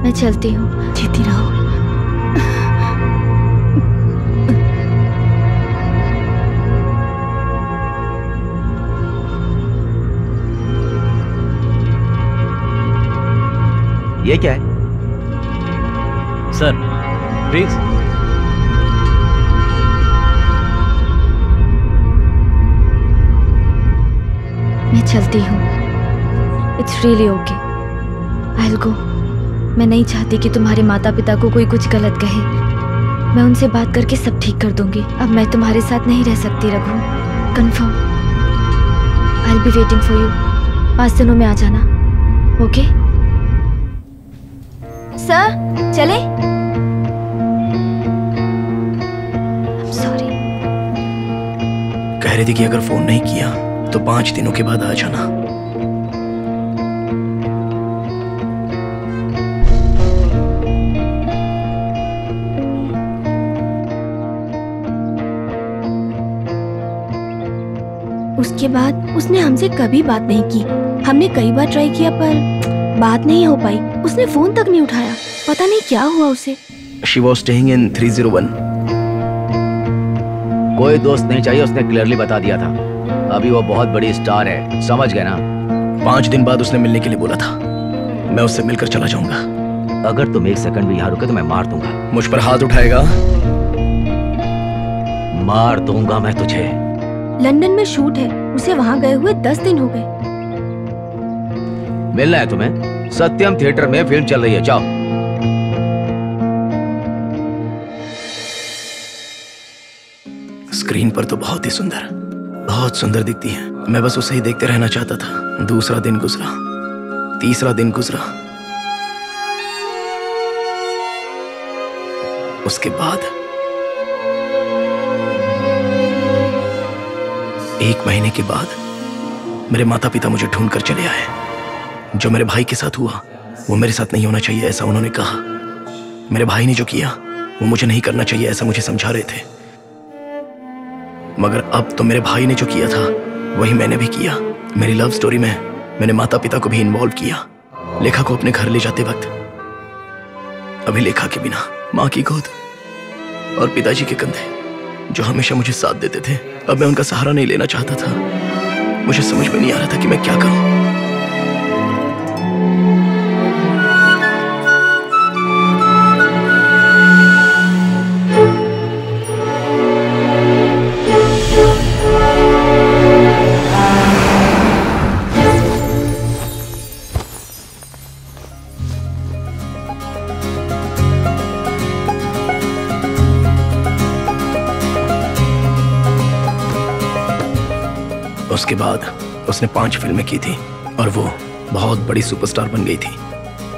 मैं चलती हूँ, जीती रहो। ये क्या है? Sir please. मैं चलती हूँ। It's really okay. I will go. मैं नहीं चाहती कि तुम्हारे माता पिता को कोई कुछ गलत कहे। मैं उनसे बात करके सब ठीक कर दूंगी। अब मैं तुम्हारे साथ नहीं रह सकती Raghu. Confirm. I will be waiting for you. 5 दिनों में आ जाना। ओके? सर चले? सॉरी। कह रही थी कि अगर फोन नहीं किया तो 5 दिनों के बाद आ जाना। उसके बाद उसने हमसे कभी बात नहीं की। हमने कई बार ट्राई किया पर बात नहीं हो पाई। उसने फोन तक नहीं उठाया। पता नहीं क्या हुआ उसे। She was staying in 301. कोई दोस्त नहीं चाहिए, उसने क्लियरली बता दिया था। अभी वो बहुत बड़ी स्टार है, समझ गए ना? 5 दिन बाद उसने मिलने के लिए बोला था। मैं उससे मिलकर चला जाऊंगा। अगर तुम 1 सेकंड भी यहाँ रुके तो मैं मार दूंगा। मुझ पर हाथ उठाएगा? मार दूंगा मैं तुझे। लंदन में शूट है। उसे वहाँ गए हुए 10 दिन हो गए। मिलना है तुम्हें? सत्यम थिएटर में फिल्म चल रही है, जाओ। स्क्रीन पर तो बहुत ही सुंदर, बहुत सुंदर दिखती है। मैं बस उसे ही देखते रहना चाहता था। दूसरा दिन गुजरा, तीसरा दिन गुजरा। उसके बाद 1 महीने के बाद मेरे माता पिता मुझे ढूंढ कर चले आए। जो मेरे भाई के साथ हुआ वो मेरे साथ नहीं होना चाहिए, ऐसा उन्होंने कहा। मेरे भाई ने जो किया वो मुझे नहीं करना चाहिए, ऐसा मुझे समझा रहे थे। मगर अब तो मेरे भाई ने जो किया था वही मैंने भी किया। मेरी लव स्टोरी में मैंने माता पिता को भी इन्वॉल्व किया। लेखा को अपने घर ले जाते वक्त अभी लेखा के बिना माँ की गोद और पिताजी के कंधे जो हमेशा मुझे साथ देते थे, अब मैं उनका सहारा नहीं लेना चाहता था। मुझे समझ में नहीं आ रहा था कि मैं क्या करूं। उसके बाद उसने 5 फिल्में की थी और वो बहुत बड़ी सुपरस्टार बन गई थी।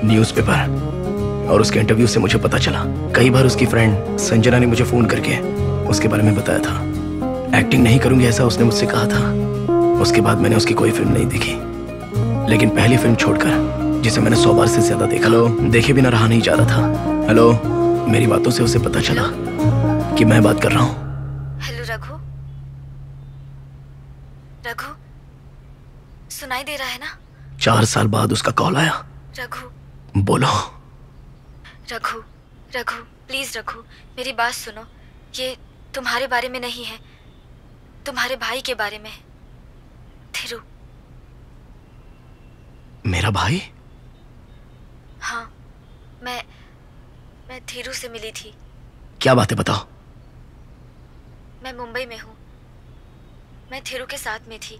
न्यूज़पेपर और उसके इंटरव्यू से मुझे पता चला। कई बार उसकी फ्रेंड संजना ने मुझे फोन करके उसके बारे में बताया था। एक्टिंग नहीं करूंगी ऐसा उसने मुझसे कहा था। उसके बाद मैंने उसकी कोई फिल्म नहीं देखी, लेकिन पहली फिल्म छोड़कर जिसे मैंने 100 बार से ज्यादा देखा, देखे बिना रहा नहीं जा रहा था। हेलो, मेरी बातों से उसे पता चला कि मैं बात कर रहा हूँ। हेलो रघु। रघु, सुनाई दे रहा है ना? 4 साल बाद उसका कॉल आया। रघु बोलो। रघु, रघु प्लीज रघु, मेरी बात सुनो। ये तुम्हारे बारे में नहीं है, तुम्हारे भाई के बारे में है। थिरु। मेरा भाई? हाँ, मैं थिरु से मिली थी। क्या बात है, बताओ। मैं मुंबई में हूँ। मैं थिरु के साथ में थी।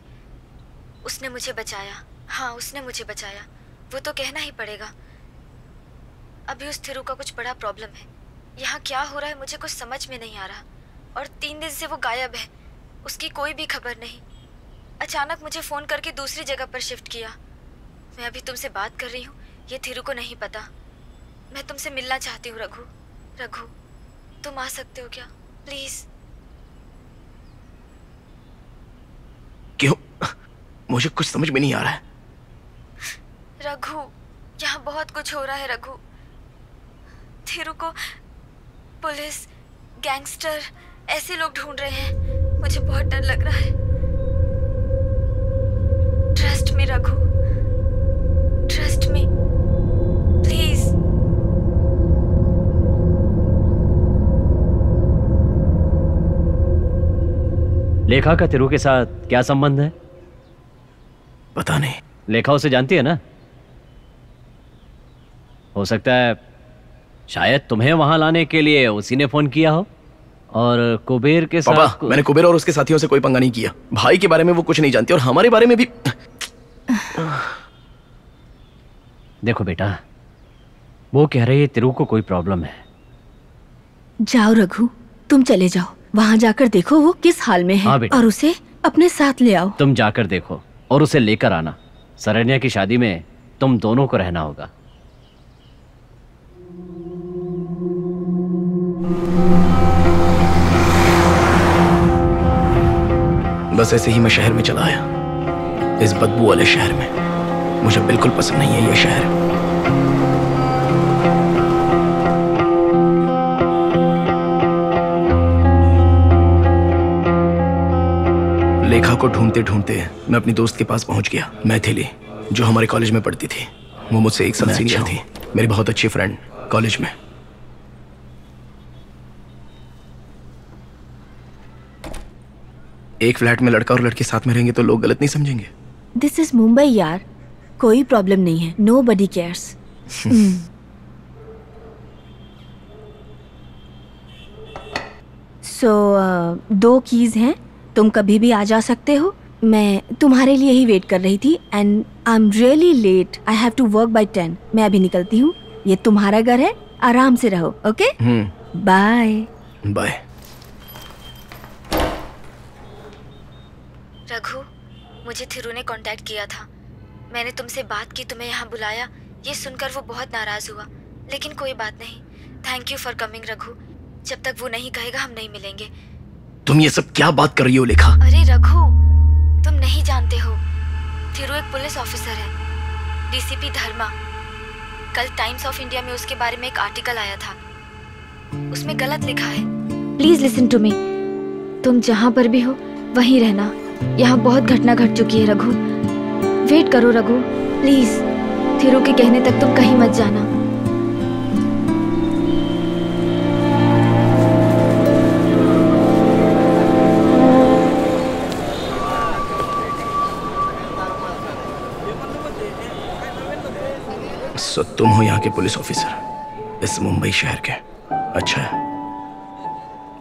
उसने मुझे बचाया। हाँ, उसने मुझे बचाया, वो तो कहना ही पड़ेगा। अभी उस थिरु का कुछ बड़ा प्रॉब्लम है। यहाँ क्या हो रहा है मुझे कुछ समझ में नहीं आ रहा। और 3 दिन से वो गायब है, उसकी कोई भी खबर नहीं। अचानक मुझे फ़ोन करके दूसरी जगह पर शिफ्ट किया। मैं अभी तुमसे बात कर रही हूँ, ये थिरु को नहीं पता। मैं तुमसे मिलना चाहती हूँ रघु। रघु, तुम आ सकते हो क्या प्लीज़? क्यों? मुझे कुछ समझ में नहीं आ रहा है। रघु, यहाँ बहुत कुछ हो रहा है रघु। थिरु को पुलिस, गैंगस्टर ऐसे लोग ढूंढ रहे हैं। मुझे बहुत डर लग रहा है। Trust me Raghu, trust me please. लेखा का थिरु के साथ क्या संबंध है? पता नहीं। लेखा उसे जानती है ना? हो सकता है शायद तुम्हें वहां लाने के लिए उसी ने फोन किया हो। और कुबेर के साथ पापा, मैंने कुबेर और उसके साथियों से कोई पंगा नहीं किया। भाई के बारे में वो कुछ नहीं जानती और हमारे बारे में भी। देखो बेटा, वो कह रही है तिरु को कोई प्रॉब्लम है। जाओ रघु, तुम चले जाओ, वहां जाकर देखो वो किस हाल में है। हाँ बेटा। और उसे अपने साथ ले आओ। तुम जाकर देखो और उसे लेकर आना। शरण्या की शादी में तुम दोनों को रहना होगा। बस ऐसे ही मैं शहर में चला आया, इस बदबू वाले शहर में। मुझे बिल्कुल पसंद नहीं है ये शहर। लेखा को ढूंढते ढूंढते मैं अपनी दोस्त के पास पहुंच गया, मैथिली, जो हमारे कॉलेज में पढ़ती थी। वो मुझसे एक साल सीनियर थी, मेरी बहुत अच्छी फ्रेंड कॉलेज में। एक फ्लैट में लड़का और लड़की साथ में रहेंगे तो लोग गलत नहीं समझेंगे। दिस इज मुंबई यार, कोई प्रॉब्लम नहीं है। Nobody cares. सो 2 कीज हैं, तुम कभी भी आ जा सकते हो। मैं तुम्हारे लिए ही वेट कर रही थी and I am really late. I have to work by 10। मैं अभी निकलती हूँ। ये तुम्हारा घर है, आराम से रहो। Okay, bye bye. रघु, मुझे थिरु ने कांटेक्ट किया था। मैंने तुमसे बात की, तुम्हें यहाँ बुलाया। ये सुनकर वो बहुत नाराज हुआ, लेकिन कोई बात नहीं। Thank you for coming Raghu. जब तक वो नहीं कहेगा हम नहीं मिलेंगे। तुम ये सब क्या बात कर रही हो लेखा? अरे रघु, तुम नहीं जानते हो, थिरु एक पुलिस ऑफिसर है, डीसीपी धर्मा। कल टाइम्स ऑफ इंडिया में उसके बारे में एक आर्टिकल आया था, उसमें गलत लिखा है। Please listen to me. तुम जहाँ पर भी हो वहीं रहना। यहाँ बहुत घटना घट चुकी है रघु। वेट करो रघु, प्लीज। थिरु के कहने तक तुम कहीं मत जाना। सो तुम हो यहाँ के पुलिस ऑफिसर, इस मुंबई शहर के। अच्छा है,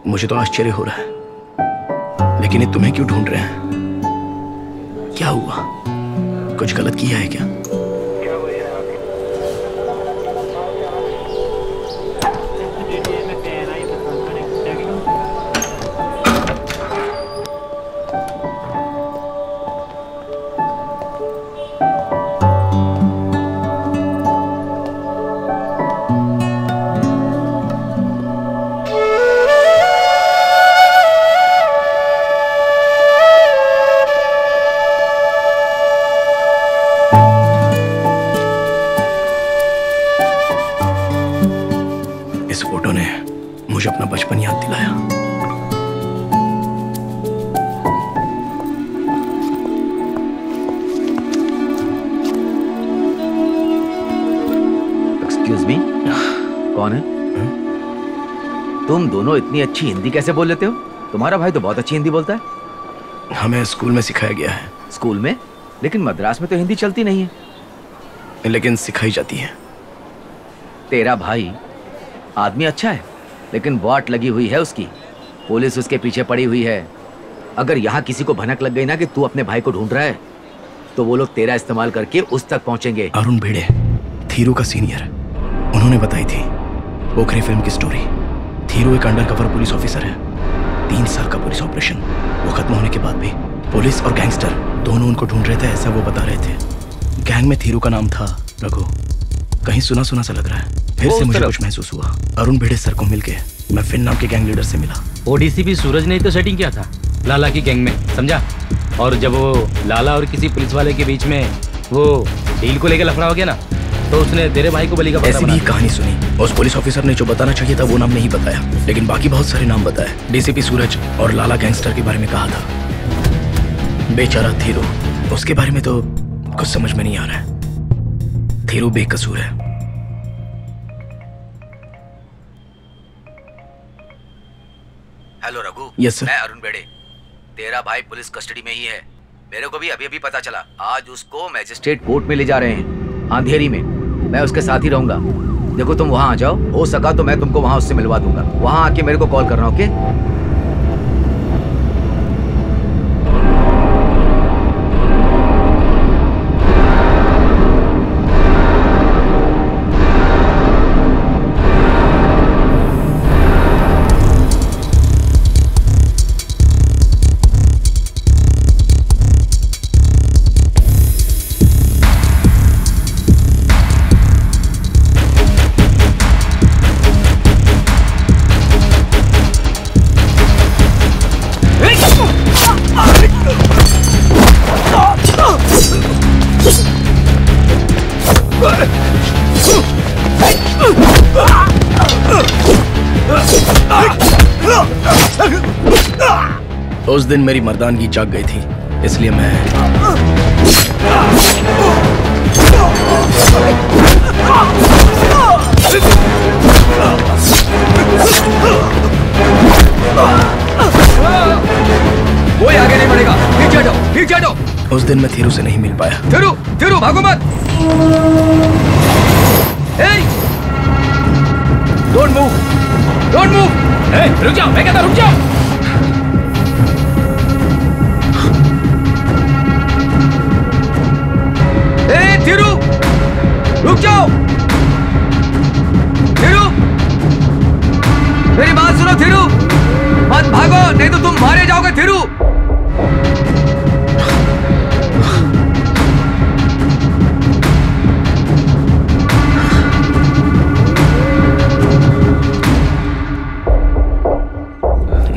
मुझे तो आश्चर्य हो रहा है, लेकिन ये तुम्हें क्यों ढूंढ रहे हैं? क्या हुआ? कुछ गलत किया है क्या? अपना बचपन याद दिलाया। एक्सक्यूज मी, कौन है? तुम दोनों इतनी अच्छी हिंदी कैसे बोल लेते हो? तुम्हारा भाई तो बहुत अच्छी हिंदी बोलता है। हमें स्कूल में सिखाया गया है। स्कूल में? लेकिन मद्रास में तो हिंदी चलती नहीं है। लेकिन सिखाई जाती है। तेरा भाई आदमी अच्छा है, लेकिन वाट लगी हुई है उसकी। पुलिस उसके पीछे पड़ी हुई है। अगर यहाँ किसी को भनक लग गई ना कि तू अपने भाई को ढूंढ रहा है, तो वो लोग तेरा इस्तेमाल करके उस तक पहुंचेंगे। अरुण भिड़े, थीरू का सीनियर, उन्होंने बताई थी पोखरी फिल्म की स्टोरी। थीरू एक अंडरकवर पुलिस ऑफिसर है। 3 साल का पुलिस ऑपरेशन, वो खत्म होने के बाद भी पुलिस और गैंगस्टर दोनों उनको ढूंढ रहे थे, ऐसा वो बता रहे थे। गैंग में थीरू का नाम था रघु। कहीं सुना सुना सा लग रहा है। फिर से मुझे कुछ महसूस हुआ। अरुण भिड़े सर को मिलके मैं फिन नाम के गैंग लीडर से मिला। ओडीसीपी सूरज ने तो सेटिंग किया था लाला की गैंग में, समझा? और जब वो लाला और किसी पुलिस वाले के बीच में वो डील को लेकर लफड़ा हो गया ना, तो उसने तेरे भाई को बलि का ऐसी भी कहानी सुनी। उस पुलिस ऑफिसर ने जो बताना चाहिए था वो नाम नहीं बताया, लेकिन बाकी बहुत सारे नाम बताए। डीसीपी सूरज और लाला गैंगस्टर के बारे में कहा था। बेचारा थीरू, उसके बारे में तो कुछ समझ में नहीं आ रहा है। थीरू बेकसूर है। हेलो रघु। Yes sir. मैं अरुण बेड़े। तेरा भाई पुलिस कस्टडी में ही है। मेरे को भी अभी अभी पता चला। आज उसको मैजिस्ट्रेट कोर्ट में ले जा रहे हैं, अंधेरी में। मैं उसके साथ ही रहूंगा। देखो तुम वहां आ जाओ, हो सका तो मैं तुमको वहां उससे मिलवा दूंगा। वहां आके मेरे को कॉल करना, ओके? उस दिन मेरी मर्दानगी जाग गई थी, इसलिए मैं कोई आगे नहीं बढ़ेगा। पीछे हटो, पीछे हटो। उस दिन मैं थीरू से नहीं मिल पाया। थीरू भागो मत। Don't move, don't move. रुक जाओ, मैं कहता रुक जाओ। थीरू रुक जाओ। थीरू मेरी बात सुनो। थीरू मत भागो, नहीं तो तुम मारे जाओगे। थीरू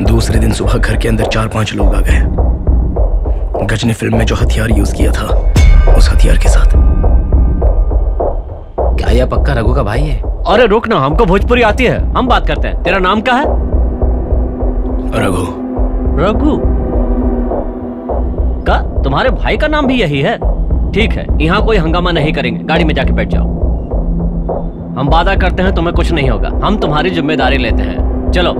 दूसरे दिन सुबह घर के अंदर 4-5 लोग आ गए। गज ने फिल्म में जो हथियार यूज किया था, उस हथियार के साथ। क्या यह पक्का रघु का भाई है? अरे रुक ना, हमको भोजपुरी आती है, हम बात करते हैं। तेरा नाम क्या है? रघु। रघु का? तुम्हारे भाई का नाम भी यही है? ठीक है, यहाँ कोई हंगामा नहीं करेंगे, गाड़ी में जाके बैठ जाओ। हम वादा करते हैं तुम्हें कुछ नहीं होगा, हम तुम्हारी जिम्मेदारी लेते हैं। चलो।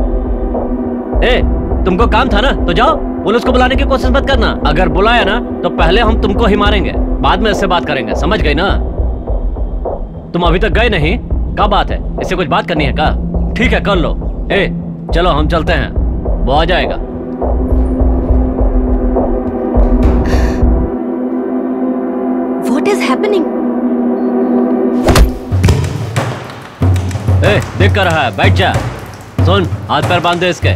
तुमको काम था ना, तो जाओ। पुलिस को बुलाने की कोशिश मत करना। अगर बुलाया ना तो पहले हम तुमको ही मारेंगे, बाद में इससे बात करेंगे, समझ गई ना? तुम अभी तक गए नहीं, क्या बात है? इससे कुछ बात करनी है क्या? ठीक है, कर लो। चलो हम चलते हैं, वो आ जाएगा। What is happening? देख कर रहा है, बैठ जा। सुन, हाथ पैर बांध दे इसके।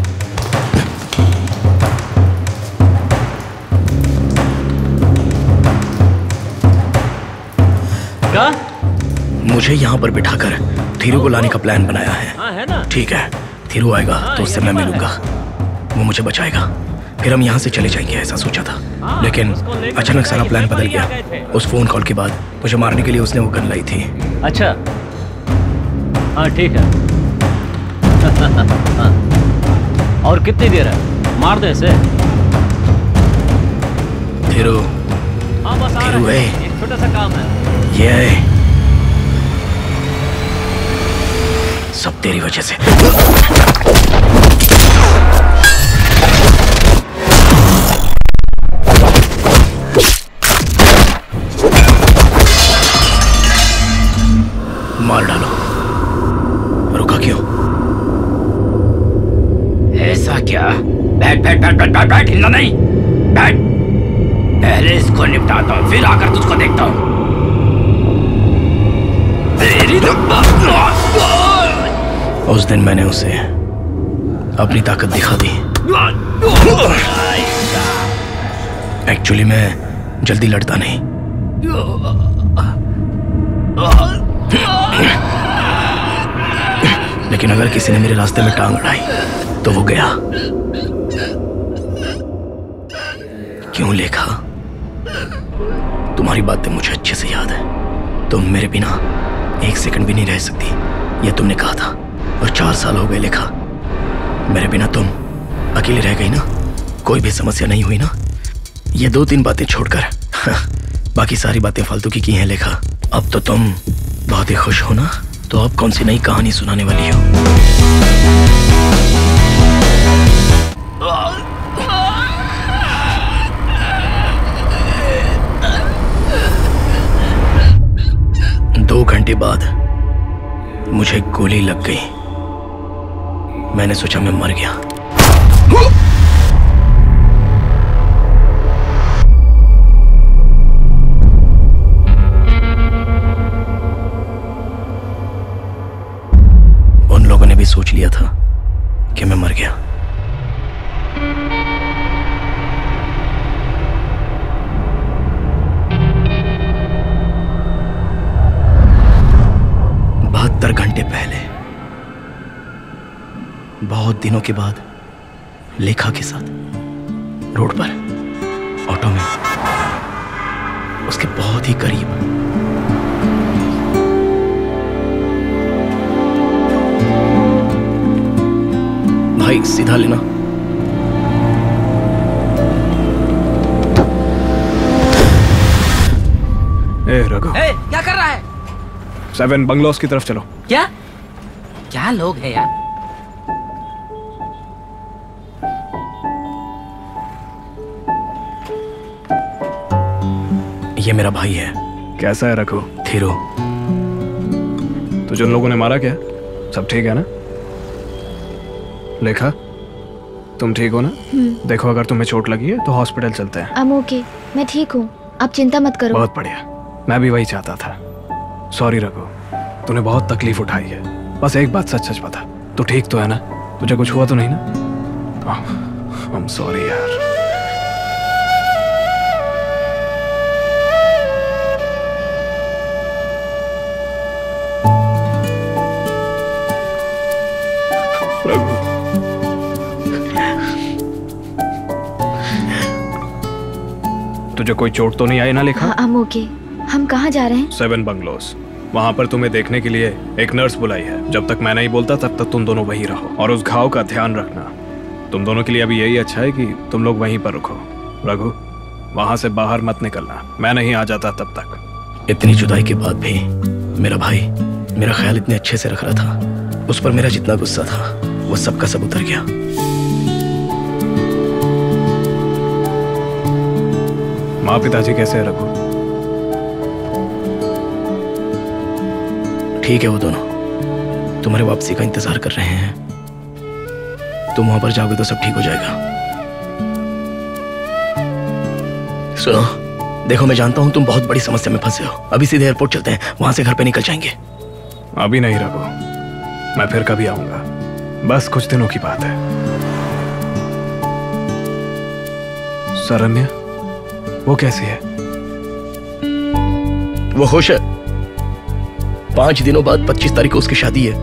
क्या? मुझे यहाँ पर बिठाकर थीरू को लाने का प्लान बनाया है। हाँ, है ना? ठीक है, थीरू आएगा तो उससे मैं मिलूंगा, वो मुझे बचाएगा, फिर हम यहाँ से चले जाएंगे, ऐसा सोचा था। लेकिन अचानक सारा प्लान बदल गया। उस फोन कॉल के बाद मुझे मारने के लिए उसने वो गन लाई थी। अच्छा, हाँ ठीक है। और कितनी देर है? मार दे इसे। थीरू, हाँ बस आ थीरू रहा है, है। एक छोटा सा काम है। ये है। सब तेरी वजह से। मार डालो। रुका क्यों? ऐसा क्या? बैठ बैठ बैठ बैठ बैठ बैठ, हिलना नहीं। बैठ, पहले इसको निपटाता हूँ, फिर आकर तुझको देखता हूँ। उस दिन मैंने उसे अपनी ताकत दिखा दी। एक्चुअली मैं जल्दी लड़ता नहीं। लेकिन अगर किसी ने मेरे रास्ते में टांग अड़ाई तो वो गया। क्यों लेखा? तुम्हारी बातें मुझे अच्छे से याद है। तुम मेरे बिना एक सेकंड भी नहीं रह सकती, ये तुमने कहा था। और 4 साल हो गए लेखा, मेरे बिना तुम अकेले रह गई ना, कोई भी समस्या नहीं हुई ना। ये 2-3 बातें छोड़कर बाकी सारी बातें फालतू की हैं लेखा। अब तो तुम बहुत ही खुश हो ना, तो अब कौन सी नई कहानी सुनाने वाली हो? घंटे बाद मुझे गोली लग गई। मैंने सोचा मैं मर गया। उन लोगों ने भी सोच लिया था कि मैं मर गया। घंटे पहले, बहुत दिनों के बाद, लेखा के साथ रोड पर ऑटो में, उसके बहुत ही करीब। भाई सीधा लेना। ए रघु, क्या कर रहा है? 7 बंगलोज की तरफ चलो। क्या क्या लोग हैं यार? ये मेरा भाई है। कैसा है रघु? थीरू। तो जिन लोगों ने मारा क्या, सब ठीक है ना? लेखा, तुम ठीक हो ना? देखो अगर तुम्हें चोट लगी है तो हॉस्पिटल चलते हैं। I'm okay, मैं ठीक हूँ, आप चिंता मत करो। बहुत बढ़िया, मैं भी वही चाहता था। सॉरी रघु, तूने बहुत तकलीफ उठाई है। बस एक बात सच सच बता, तू ठीक तो है ना? तुझे कुछ हुआ तो नहीं ना? I'm sorry यार। तुझे कोई चोट तो नहीं आई ना लेखा? हाँ, I'm okay। हम कहाँ जा रहे हैं? 7 बंगलोज। वहाँ पर तुम्हें देखने के लिए एक नर्स बुलाई है। जब तक मैं नहीं बोलता तब तक तुम दोनों वहीं रहो और उस घाव का ध्यान रखना। तुम दोनों के लिए अभी यही अच्छा है कि तुम लोग वहीं पर रुको। रघु, वहाँ से बाहर मत निकलना, मैं नहीं आ जाता तब तक। इतनी जुदाई के बाद भी मेरा भाई मेरा ख्याल इतने अच्छे से रख रहा था। उस पर मेरा जितना गुस्सा था वो सब का सब उतर गया। माँ पिताजी कैसे है रघु? ठीक है, वो दोनों तुम्हारे वापसी का इंतजार कर रहे हैं। तुम वहां पर जाओगे तो सब ठीक हो जाएगा। सुनो, देखो मैं जानता हूं तुम बहुत बड़ी समस्या में फंसे हो। अभी सीधे एयरपोर्ट चलते हैं, वहां से घर पे निकल जाएंगे। अभी नहीं रघु, मैं फिर कभी आऊंगा, बस कुछ दिनों की बात है। शरण्या, वो कैसी है? वो खुश है। 5 दिनों बाद 25 तारीख को उसकी शादी है।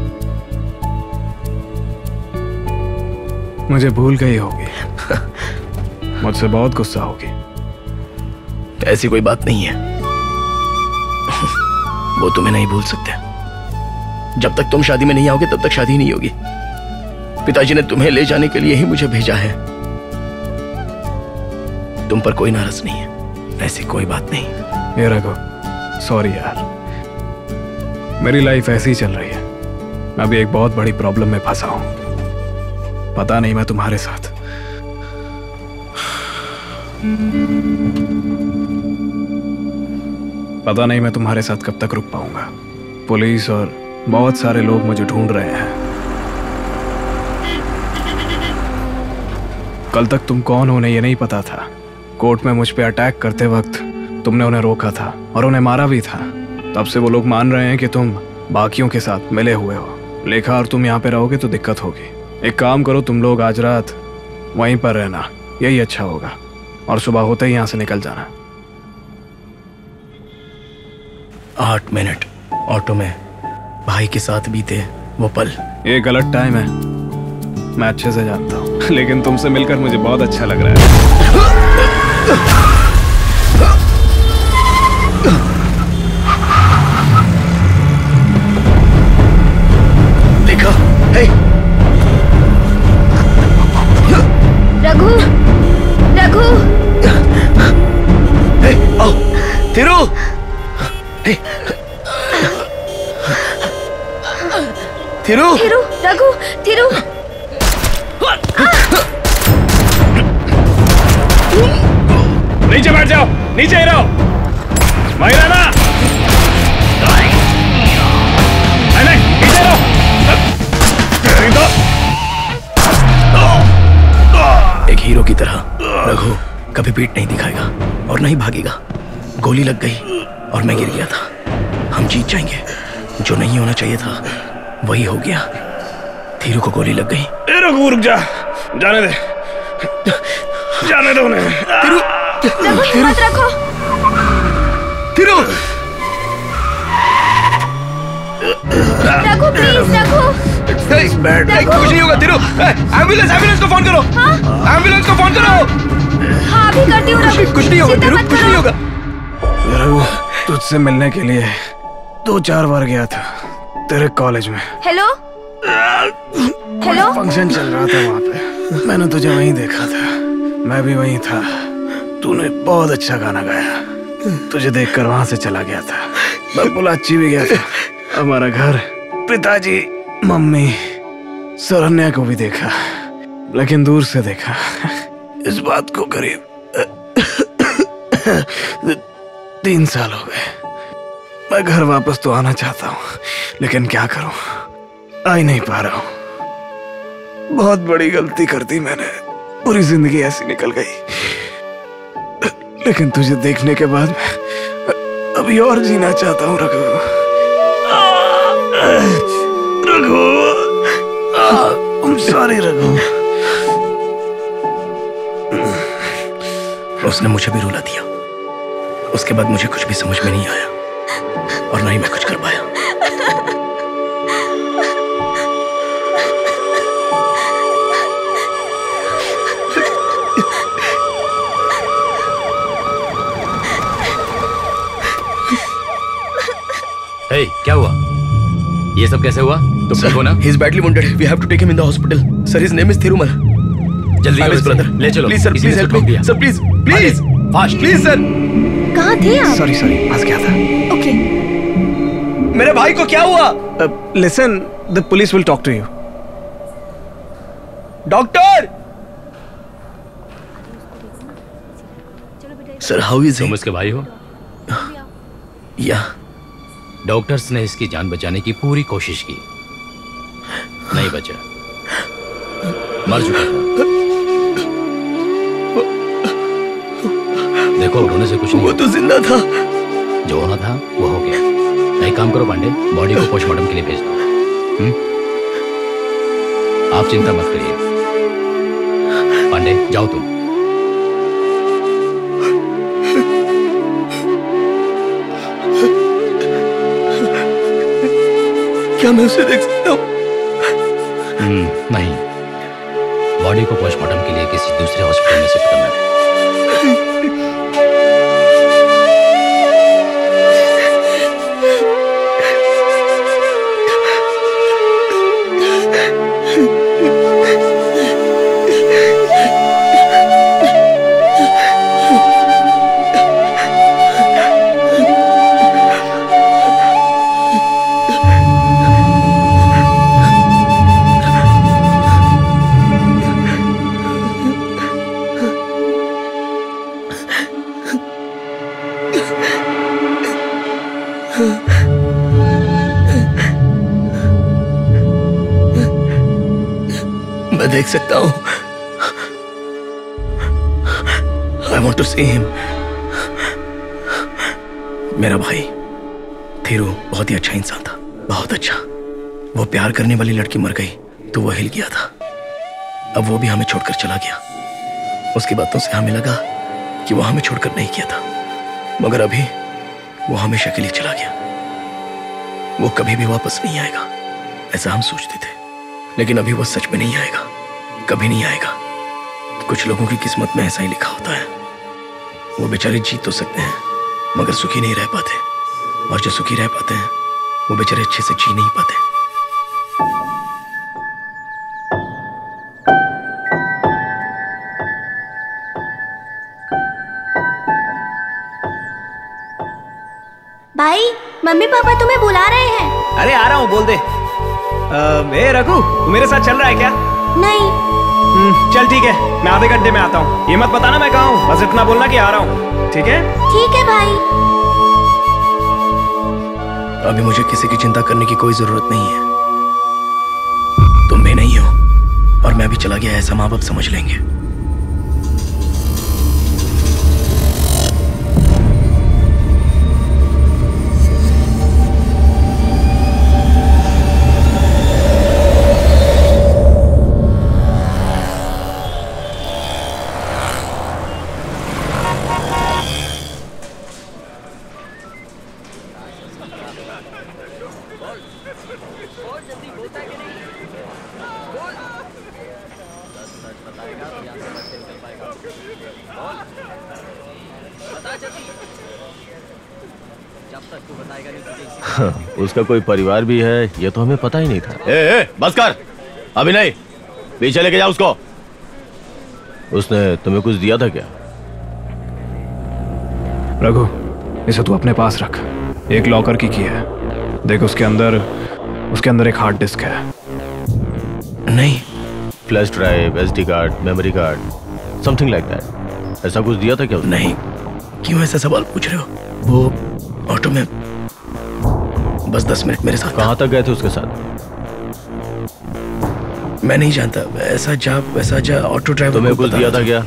मुझे भूल गई होगी। मुझसे बहुत गुस्सा होगी। ऐसी कोई बात नहीं है। वो तुम्हें नहीं भूल सकते। जब तक तुम शादी में नहीं आओगे तब तक शादी नहीं होगी। पिताजी ने तुम्हें ले जाने के लिए ही मुझे भेजा है। तुम पर कोई नाराज नहीं है, ऐसी कोई बात नहीं। ये रघु, सॉरी यार, मेरी लाइफ ऐसी ही चल रही है। मैं अभी एक बहुत बड़ी प्रॉब्लम में फंसा हूं। पता नहीं मैं तुम्हारे साथ कब तक रुक पाऊंगा। पुलिस और बहुत सारे लोग मुझे ढूंढ रहे हैं। कल तक तुम कौन हो उन्हें ये नहीं पता था। कोर्ट में मुझ पे अटैक करते वक्त तुमने उन्हें रोका था और उन्हें मारा भी था। तब से वो लोग मान रहे हैं कि तुम बाकियों के साथ मिले हुए हो। लेखा और तुम यहाँ पे रहोगे तो दिक्कत होगी। एक काम करो, तुम लोग आज रात वहीं पर रहना, यही अच्छा होगा, और सुबह होते ही यहाँ से निकल जाना। 8 मिनट ऑटो में भाई के साथ बीते वो पल। ये गलत टाइम है, मैं अच्छे से जानता हूँ, लेकिन तुमसे मिलकर मुझे बहुत अच्छा लग रहा है। देखा? हे! रघु, रघु! हे, आओ, थीरू! हे! थीरू! थीरू, रघु, थीरू! नीचे बैठ जाओ, नीचे ही रहो, वहीं रहना। तरह रघु कभी पीठ नहीं दिखाएगा और नहीं भागेगा। गोली लग गई और मैं गिर गया था। हम जीत जाएंगे। जो नहीं होना चाहिए था वही हो गया। धीरू को गोली लग गई। रघु रुक जा, जाने दे, जाने दो उन्हें। धीरू, हिम्मत रखो। धीरू, रघु प्लीज, रघु। कुछ नहीं होगा। धीरू, एम्बुलेंस को फोन करो। एम्बुलेंस को फोन करो। हाँ अभी करती हूँ रघु। कुछ नहीं होगा धीरू, कुछ नहीं होगा। रघु तुझसे मिलने के लिए 2-4 बार गया था तेरे कॉलेज में। Hello hello. फंक्शन चल रहा था वहाँ पे, मैंने तुझे वहीं देखा था। मैं भी वहीं था। तूने बहुत अच्छा गाना गाया। तुझे देखकर वहां से चला गया था। मैं बुलाची भी गया था। हमारा घर, पिताजी, मम्मी, सरन्या को भी देखा, लेकिन दूर से देखा। इस बात को करीब 3 साल हो गए। मैं घर वापस तो आना चाहता हूँ, लेकिन क्या करूँ, आ ही नहीं पा रहा हूँ। बहुत बड़ी गलती कर दी मैंने। पूरी जिंदगी ऐसी निकल गई, लेकिन तुझे देखने के बाद मैं अभी और जीना चाहता हूँ रघु। Raghu, I'm sorry Raghu. उसने मुझे भी रुला दिया। उसके बाद मुझे कुछ भी समझ में नहीं आया और ना ही मैं कुछ कर पाया। Hey, क्या हुआ? ये सब कैसे हुआ? तुम देखो ना। He is badly wounded. We have to take him in the hospital. Sir, his name is Thirumal. जल्दी I'm his brother. ले चलो। Please sir, please help me. Sir, please, please, fast, please sir. कहाँ थे आप? Sorry फंस गया था। Okay. मेरे भाई को क्या हुआ? Listen, the police will talk to you. Doctor! Sir, how is he? तुम उसके भाई हो? या डॉक्टर्स ने इसकी जान बचाने की पूरी कोशिश की, नहीं बचा, मर चुका था। देखो रोने से कुछ नहीं। वो तो जिंदा था। जो होना था वो हो गया। एक काम करो पांडे, बॉडी को पोस्टमार्टम के लिए भेज दो। आप चिंता मत करिए। पांडे जाओ तुम। क्या मैं उसे देख सकता हूँ? नहीं, बॉडी को पोस्टमार्टम के लिए किसी दूसरे हॉस्पिटल में शिफ्ट करना है। मैं देख सकता हूँ। I want to see him. मेरा भाई धीरू बहुत ही अच्छा इंसान था, बहुत अच्छा। वो प्यार करने वाली लड़की मर गई तो वो हिल गया था। अब वो भी हमें छोड़कर चला गया। उसकी बातों से हमें लगा कि वो हमें छोड़कर नहीं किया था, मगर अभी वो हमेशा के लिए चला गया। वो कभी भी वापस नहीं आएगा, ऐसा हम सोचते थे, लेकिन अभी वो सच में नहीं आएगा, कभी नहीं आएगा। कुछ लोगों की किस्मत में ऐसा ही लिखा होता है। वो बेचारे जीत तो सकते हैं मगर सुखी नहीं रह पाते, और जो सुखी रह पाते हैं वो बेचारे अच्छे से जी नहीं पाते। भाई, मम्मी पापा तुम्हें बुला रहे हैं। अरे आ रहा हूँ, बोल दे। ए रघु, तू मेरे साथ चल रहा है क्या? नहीं। चल ठीक है, मैं आधे घंटे में आता हूँ। ये मत बताना मैं कहाँ हूँ, बस इतना बोलना कि आ रहा हूँ। ठीक है? ठीक है भाई। अभी मुझे किसी की चिंता करने की कोई जरूरत नहीं है। तुम भी नहीं हो और मैं भी चला गया, ऐसा माँ बाप समझ लेंगे। उसका कोई परिवार भी है ये तो हमें पता ही नहीं था। बस कर, अभी नहीं, पीछे लेके जाओ उसको। उसने तुम्हें कुछ दिया था क्या? रघु, इसे तू अपने पास रख। एक लॉकर की है, देख उसके अंदर एक हार्ड डिस्क है। नहीं, flash drive, SD card, memory card, something like that. ऐसा कुछ दिया था क्या? नहीं। क्यों ऐसा सवाल पूछ रहे हो? वो ऑटो में बस 10 मिनट मेरे साथ। कहाँ तक गए थे उसके साथ? मैं नहीं जानता। ऐसा जा ऑटो ड्राइवर। तुम्हें कुछ दिया था क्या?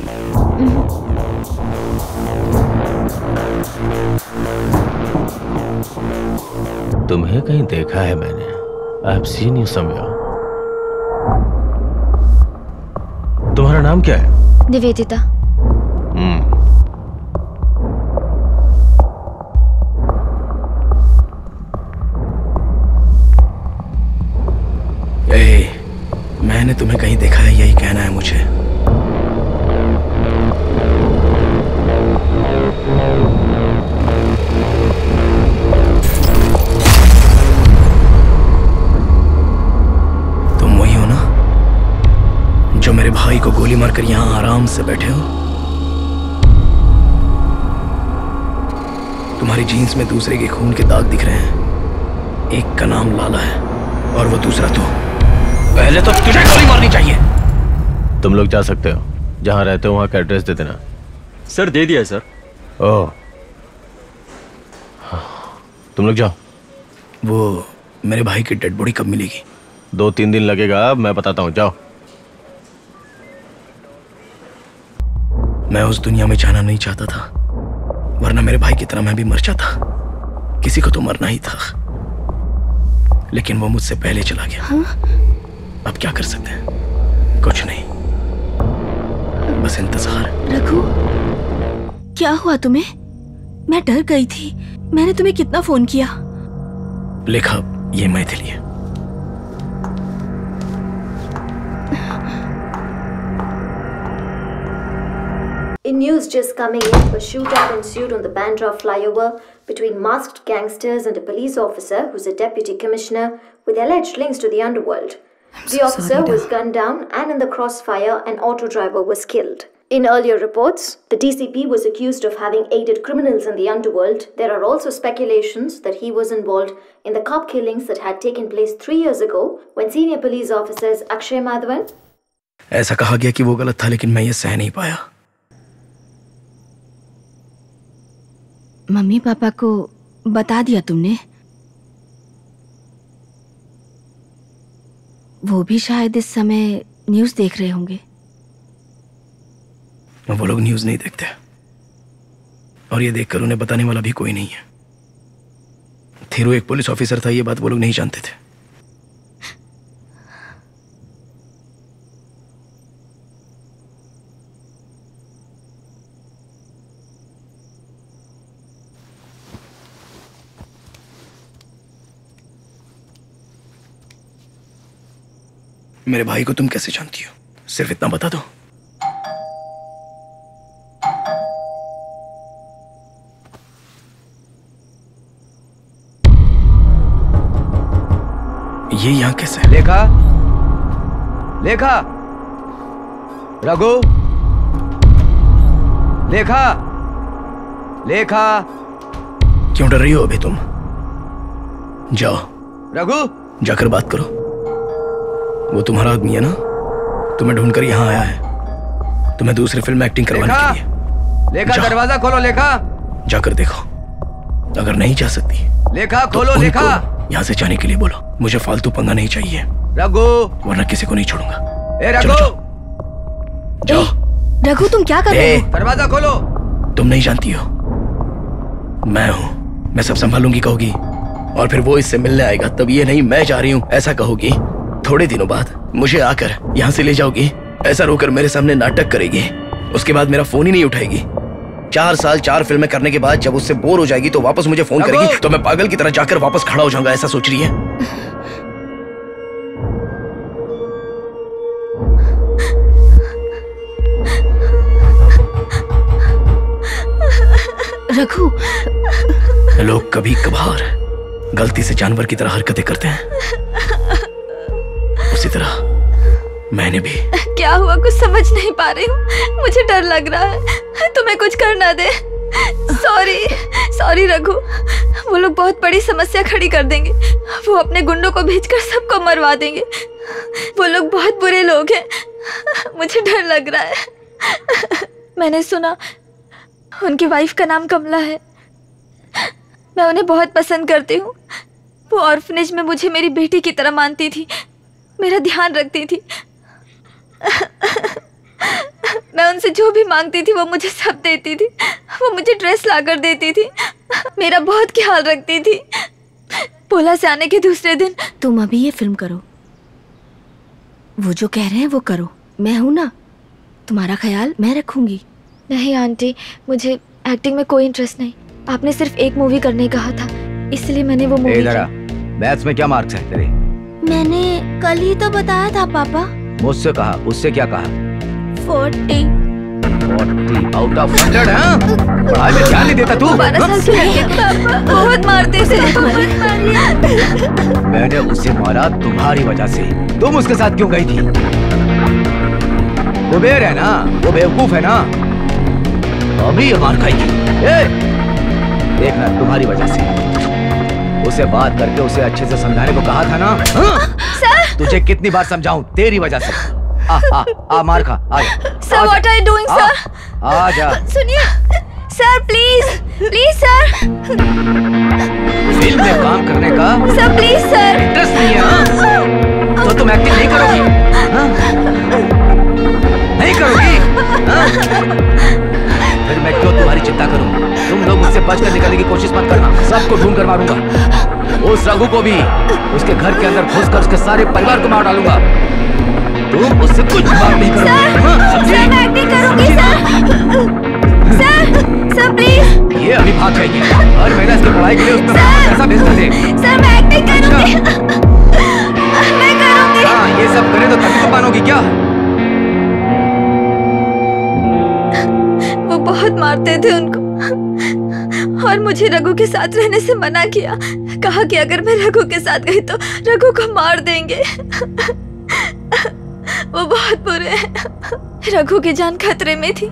तुम्हें कहीं देखा है मैंने। I have seen you somewhere. तुम्हारा नाम क्या है? निवेदिता। मैंने तुम्हें कहीं देखा है, यही कहना है मुझे। तुम वही हो ना जो मेरे भाई को गोली मारकर यहां आराम से बैठे हो? तुम्हारी जीन्स में दूसरे के खून के दाग दिख रहे हैं। एक का नाम लाला है और वो दूसरा तो। पहले तो तुझे गोली मारनी चाहिए। तुम लोग जा सकते हो, जहां रहते हो वहां का एड्रेस दे देना। सर दे दिया सर। ओह, तुम लोग जाओ। वो मेरे भाई की डेड बॉडी कब मिलेगी? 2-3 दिन लगेगा, मैं बताता हूँ, जाओ। मैं उस दुनिया में जाना नहीं चाहता था, वरना मेरे भाई की तरह मैं भी मर जाता। किसी को तो मरना ही था, लेकिन वो मुझसे पहले चला गया। हाँ? अब क्या कर सकते हैं? कुछ नहीं, बस इंतजार। रघु, क्या हुआ तुम्हें? मैं डर गई थी। मैंने तुम्हें कितना फोन किया। लेखा, ये मैथिली है। In news just coming in, a shootout ensued on the Bandra flyover between masked gangsters and a police officer who's a deputy commissioner with alleged links to the underworld. The officer was gunned down and in the crossfire, an auto driver was killed. In earlier reports, the DCP was accused of having aided criminals in the underworld. There are also speculations that he was involved in the cop killings that had taken place 3 years ago when senior police officers Akshay Madhavan. ऐसा कहा गया कि वो गलत था, लेकिन मैं ये सह नहीं पाया। मम्मी पापा को बता दिया तुमने? वो भी शायद इस समय न्यूज़ देख रहे होंगे। वो लोग न्यूज़ नहीं देखते, और ये देखकर उन्हें बताने वाला भी कोई नहीं है। थीरू एक पुलिस ऑफिसर था, ये बात वो लोग नहीं जानते थे। मेरे भाई को तुम कैसे जानती हो? सिर्फ इतना बता दो। ये यहाँ कैसे? लेखा, लेखा, रघु, लेखा, लेखा। क्यों डर रही हो अभी तुम? जाओ रघु, जाकर बात करो। वो तुम्हारा आदमी है ना, तुम्हें ढूंढकर यहाँ आया है, तुम्हें दूसरी फिल्म में एक्टिंग करवाने के लिए। लेखा, दरवाजा खोलो। लेखा, जाकर देखो। अगर नहीं जा सकती, लेखा खोलो। लेखा, यहाँ से जाने के लिए बोलो। मुझे फालतू पंगा नहीं चाहिए रघु, वरना किसी को नहीं छोड़ूंगा। ए रघु, जाओ। रघु, तुम क्या कर रहे हो? दरवाजा खोलो। तुम नहीं जानती हो, मैं हूं, मैं सब संभालूंगी कहोगी, और फिर वो इससे मिलने आएगा, तब ये नहीं मैं जा रही हूं ऐसा कहोगी। थोड़े दिनों बाद मुझे आकर यहाँ से ले जाओगी, ऐसा रोकर मेरे सामने नाटक करेगी, उसके बाद मेरा फोन ही नहीं उठाएगी। 4 साल 4 फिल्में करने के बाद जब उससे बोर हो जाएगी तो वापस मुझे फोन करेगी, तो मैं पागल की तरह जाकर वापस खड़ा हो जाऊंगा, ऐसा सोच रही है? रघु, लोग कभी कभार गलती से जानवर की तरह हरकतें करते हैं, उसी तरह मैंने भी। क्या हुआ, कुछ समझ नहीं पा रही हूँ। मुझे डर लग रहा है, तुम्हें कुछ कर ना दे। सॉरी रघु, वो लोग बहुत बड़ी समस्या खड़ी कर देंगे। वो अपने गुंडों को भेजकर सबको मरवा देंगे। वो लोग बहुत बुरे लोग हैं, मुझे डर लग रहा है। मैंने सुना उनकी वाइफ का नाम कमला है। मैं उन्हें बहुत पसंद करती हूँ। वो ऑर्फनेज में मुझे मेरी बेटी की तरह मानती थी, मेरा ध्यान रखती थी। मैं उनसे जो भी मांगती थी वो मुझे सब देती थी। वो मुझे ड्रेस लाकर देती थी, मेरा बहुत ख्याल रखती थी। पोला से आने के दूसरे दिन। तुम अभी ये फिल्म करो, वो जो कह रहे हैं वो करो। मैं हूं ना, तुम्हारा ख्याल मैं रखूंगी। नहीं आंटी, मुझे एक्टिंग में कोई इंटरेस्ट नहीं। आपने सिर्फ एक मूवी करने कहा था, इसलिए मैंने वो मूवी की। मैथ्स में क्या मार्क्स हैं तेरे? मैंने कल ही तो बताया था पापा। मुझसे कहा, उससे क्या कहा? 40 आउट ऑफ 100। हाँ? पढ़ाई में ध्यान नहीं देता तू? 12 साल के लड़के पापा बहुत मारते थे। मैंने उसे मारा तुम्हारी वजह से। तुम उसके साथ क्यों गई थी? वो बेर है ना, वो बेवकूफ है ना, अभी ये मार खाएगी। देखना, तुम्हारी वजह से। उसे बात करके उसे अच्छे से समझाने को कहा था ना। हाँ? सर, तुझे कितनी बार समझाऊं, तेरी वजह से। आ मार खा, आ जा। Sir, what are you doing sir? आ जा। सुनिए सर, प्लीज सर। फिल्म में काम करने का सर प्लीज सर इंटरेस्ट नहीं है हाँ? तो तुम एक्टिंग नहीं करोगी हाँ? नहीं करोगी हाँ? फिर मैं क्यों तुम्हारी चिंता करूं? तुम लोग मुझसे बचकर निकलने की कोशिश मत करना, सबको ढूंढ कर मारूंगा। उस रघु को भी उसके घर के अंदर घुसकर उसके सारे परिवार को मार डालूंगा। तुम उससे कुछ बात नहीं करोगे। सर मैं एक्टिंग करूंगी सर प्लीज। ये अभी भाग जाएगी। हर महीना इसकी पढ़ाई के लिए उसमें पैसा भेजते थे। सर मैं एक्टिंग करूंगी। मैं करूंगी। हाँ ये सब करे तो तभी तो मानोगी क्या? वो बहुत मारते थे उनको और मुझे रघु के साथ रहने से मना किया। कहा कि अगर मैं रघु के साथ गई तो रघु को मार देंगे। वो बहुत बुरे हैं। रघु की जान खतरे में थी।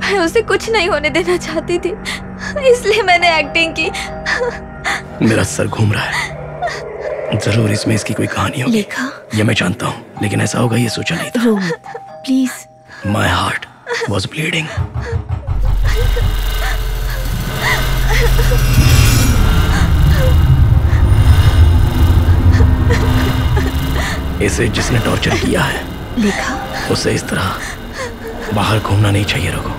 मैं उसे कुछ नहीं होने देना चाहती थी, इसलिए मैंने एक्टिंग की। मेरा सर घूम रहा है। जरूर इसमें इसकी कोई कहानी होगी। लेखा, ये मैं जानता हूँ, लेकिन ऐसा होगा ये सोचा नहीं था। रो मत, please. My heart was bleeding. इसे जिसने टॉर्चर किया है लेखा, उसे इस तरह बाहर घूमना नहीं चाहिए। रघु,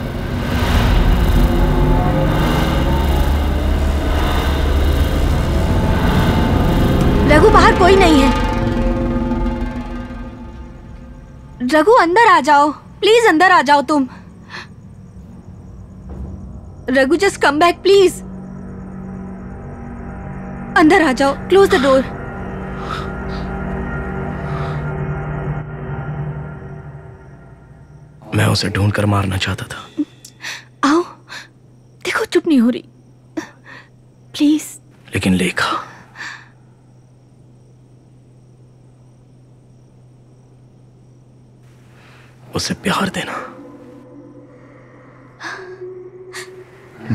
रघु बाहर कोई नहीं है। रघु अंदर आ जाओ, प्लीज अंदर आ जाओ तुम। Raghu just come back please. अंदर आ जाओ, क्लोज द डोर। मैं उसे ढूंढ कर मारना चाहता था। आओ, देखो चुप नहीं हो रही, प्लीज। लेकिन लेखा, उसे प्यार देना,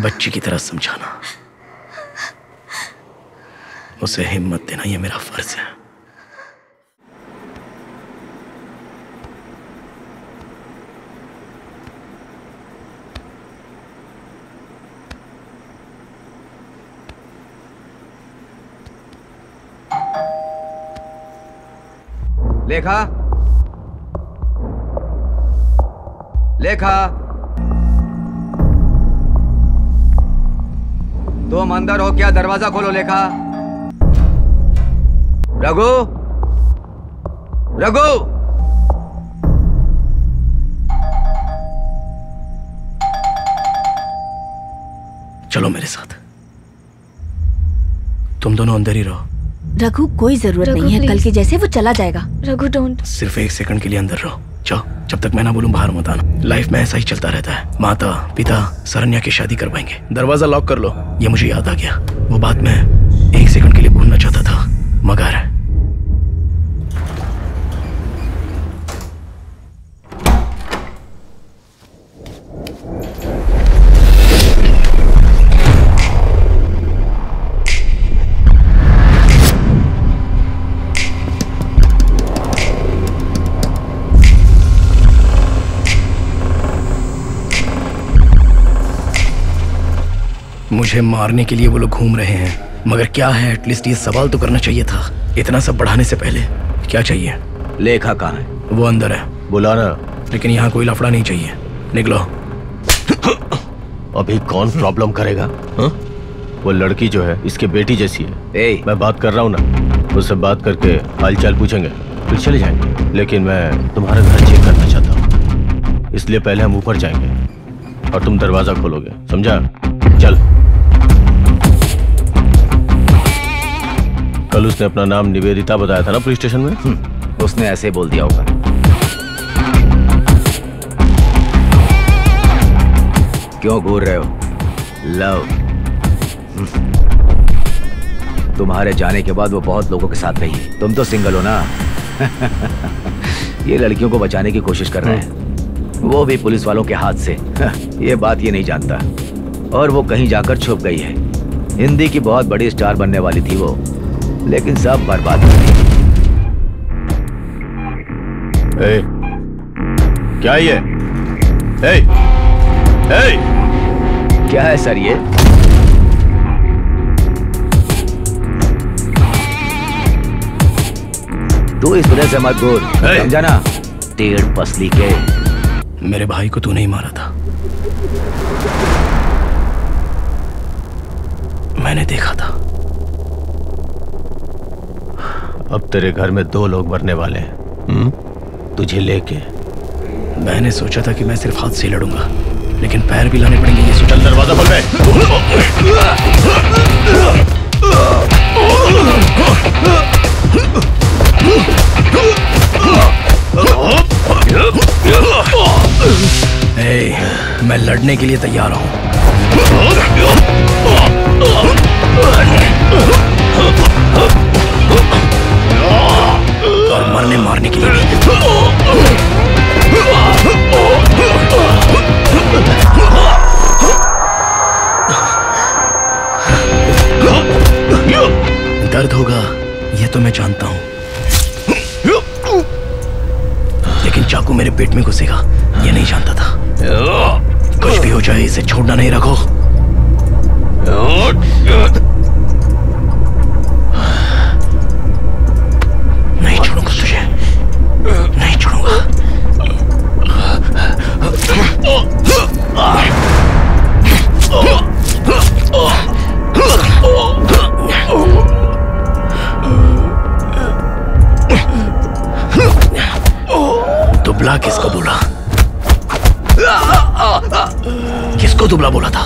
बच्ची की तरह समझाना, उसे हिम्मत देना, यह मेरा फर्ज है। लेखा, लेखा, तुम अंदर हो क्या? दरवाजा खोलो। लेखा, रघु, रघु, चलो मेरे साथ, तुम दोनों अंदर ही रहो। रघु कोई जरूरत नहीं है, कल के जैसे वो चला जाएगा। रघु डोंट। सिर्फ 1 सेकंड के लिए अंदर रहो। जाओ, जब तक मैं ना बोलूं बाहर मत आना। लाइफ में ऐसा ही चलता रहता है। माता पिता सरन्या की शादी करवाएंगे। दरवाजा लॉक कर लो। ये मुझे याद आ गया, वो बात मैं 1 सेकंड के लिए भूलना चाहता था, मगर मुझे मारने के लिए वो लोग घूम रहे हैं, मगर क्या है, एटलीस्ट ये सवाल तो करना चाहिए था। इतना सब बढ़ाने से पहले क्या चाहिए? लेखा कहाँ है? वो अंदर है। बुलाना। लेकिन यहाँ कोई लफड़ा नहीं चाहिए। निकलो। अभी कौन प्रॉब्लम करेगा? हा? वो लड़की जो है इसकी बेटी जैसी है। मैं बात कर रहा हूँ ना, उससे बात करके हालचाल पूछेंगे फिर चले जाएंगे। लेकिन मैं तुम्हारा घर चेक करना चाहता हूँ, इसलिए पहले हम ऊपर जाएंगे और तुम दरवाजा खोलोगे, समझा? चल। कल उसने अपना नाम निवेदिता बताया था ना पुलिस स्टेशन में? उसने ऐसे ही बोल दिया होगा। क्यों घूर रहे हो? लव। तुम्हारे जाने के बाद वो बहुत लोगों के साथ रही, तुम तो सिंगल हो ना। ये लड़कियों को बचाने की कोशिश कर रहे हैं, वो भी पुलिस वालों के हाथ से। ये बात ये नहीं जानता, और वो कहीं जाकर छुप गई है। हिंदी की बहुत बड़ी स्टार बनने वाली थी वो, लेकिन सब बर्बाद हो गई। क्या ये? क्या है सर ये? तू इस वजह से मत बोल, समझा ना? टेढ़ पसली के। मेरे भाई को तू नहीं मारा था, मैंने देखा था। अब तेरे घर में 2 लोग मरने वाले हैं, तुझे लेके। मैंने सोचा था कि मैं सिर्फ हाथ से ही लड़ूंगा, लेकिन पैर भी लाने पड़ेंगे। ये चल दरवाजा खोल बे। मैं लड़ने के लिए तैयार हूं, और मरने मारने के लिए भी। दर्द होगा ये तो मैं जानता हूं, लेकिन चाकू मेरे पेट में घुसेगा ये नहीं जानता था। कुछ भी हो जाए इसे छोड़ना नहीं, रखो। नहीं छोड़ूंगा तुझे, नहीं छोड़ूंगा। दुबला किसको बोला? किसको दुबला बोला था?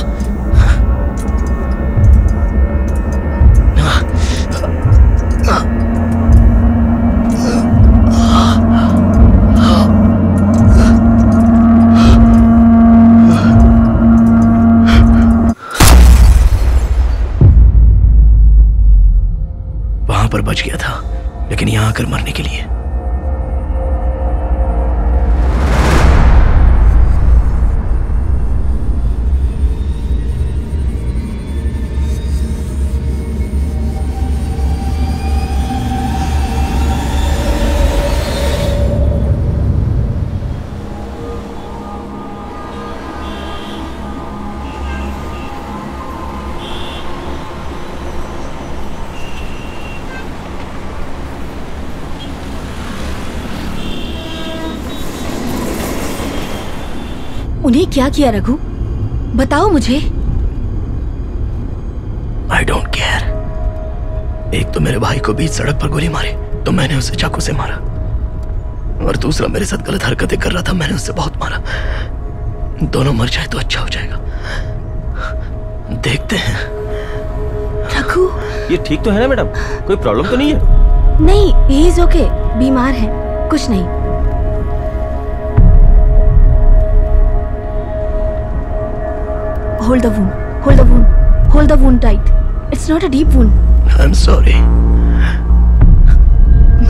वहां पर बच गया था, लेकिन यहां आकर मरने के लिए। उन्हें क्या किया रघु? बताओ मुझे। I don't care। एक तो मेरे भाई को बीच सड़क पर गोली मारी तो मैंने उसे चाकू से मारा, और दूसरा मेरे साथ गलत हरकतें कर रहा था, मैंने उससे बहुत मारा। दोनों मर जाए तो अच्छा हो जाएगा, देखते हैं। रघु ये ठीक तो है ना मैडम? कोई प्रॉब्लम तो नहीं है? नहीं, ही इज ओके, बीमार है, कुछ नहीं। Hold the wound, hold the wound, hold the wound tight. It's not a deep wound. I am sorry,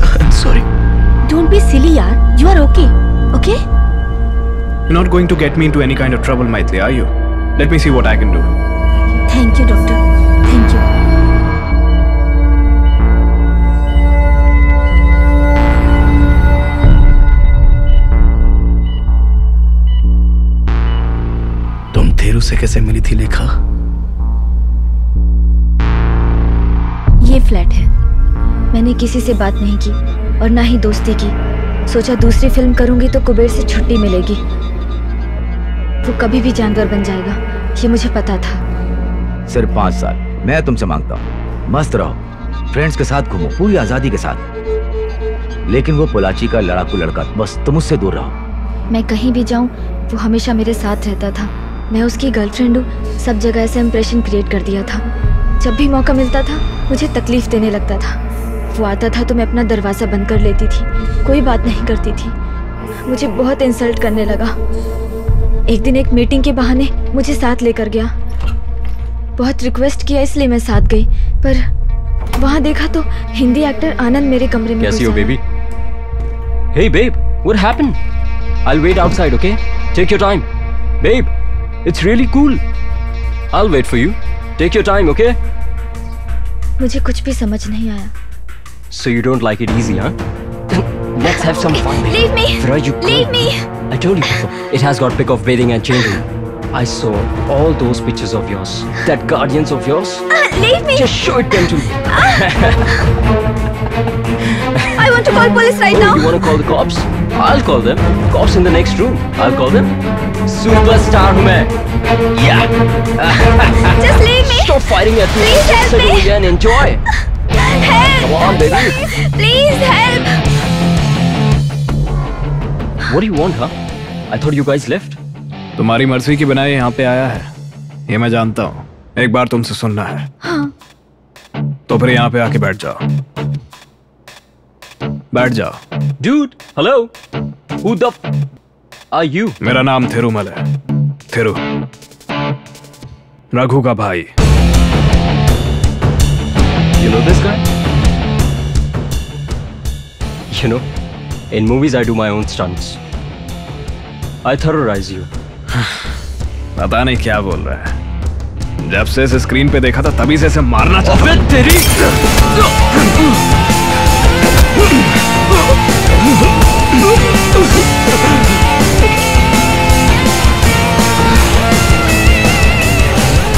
I am sorry. Don't be silly यार, you are okay, okay? You're not going to get me into any kind of trouble, Maitri, are you? Let me see what I can do. Thank you, doctor. Thank you. तुम थेरू से कैसे मिली थी लेखा? ये flat है। मैंने किसी से बात नहीं की और ना ही दोस्ती की। सोचा दूसरी फिल्म करूंगी तो कुबेर से छुट्टी मिलेगी। वो कभी भी जानवर बन जाएगा, ये मुझे पता था। सिर्फ 5 साल मैं तुमसे मांगता हूँ। मस्त रहो, फ्रेंड्स के साथ घूमो, पूरी आजादी के साथ। लेकिन वो पोलाची का लड़ाकू लड़का, बस तुम उससे दूर रहो। मैं कहीं भी जाऊं वो हमेशा मेरे साथ रहता था। मैं उसकी गर्लफ्रेंड हूँ, सब जगह ऐसे इंप्रेशन क्रिएट कर दिया था। जब भी मौका मिलता था मुझे तकलीफ देने लगता था। वो आता था तो मैं अपना दरवाज़ा बंद कर लेती थी, कोई बात नहीं करती थी। मुझे बहुत इंसल्ट करने लगा। एक दिन एक मीटिंग के बहाने मुझे साथ लेकर गया। बहुत रिक्वेस्ट किया इसलिए मैं साथ गई, पर वहाँ देखा तो हिंदी एक्टर आनंद मेरे कमरे में। कैसी हो baby? Hey babe, what happened? I'll wait outside, okay? Take your time. Babe, it's really cool. I'll wait for you. Take your time, okay? मुझे कुछ भी समझ नहीं आया। So you don't like it easy, huh? Let's have some fun. Leave me. Where are you going? Leave me. I told you before. It has got pick of bathing and changing. I saw all those pictures of yours. That guardians of yours. Leave me. Just show it them to me. I want to call police right now. You want to call the cops? I'll call them. Cops in the next room. I'll call them. Superstar हूँ मैं. Yeah. Just leave me. Stop fighting at me. Please help Sit me. over here and enjoy. Help. Come on, baby. Please help. What do you want, huh? I thought you guys left. तुम्हारी मर्जी के बिना ये यहाँ पे आया है, ये मैं जानता हूँ। एक बार तुमसे सुनना है। हाँ। तो फिर यहाँ पे आके बैठ जाओ। बैठ जाओ। Dude, hello. Who the are you? मेरा नाम थिरुमल है। थिरु, रघु का भाई। You know this guy? You know, in movies I do my own stunts. I terrorize you. पता नहीं क्या बोल रहा है। जब से इसे स्क्रीन पे देखा था तभी से इसे मारना चाहता हूं। तेरी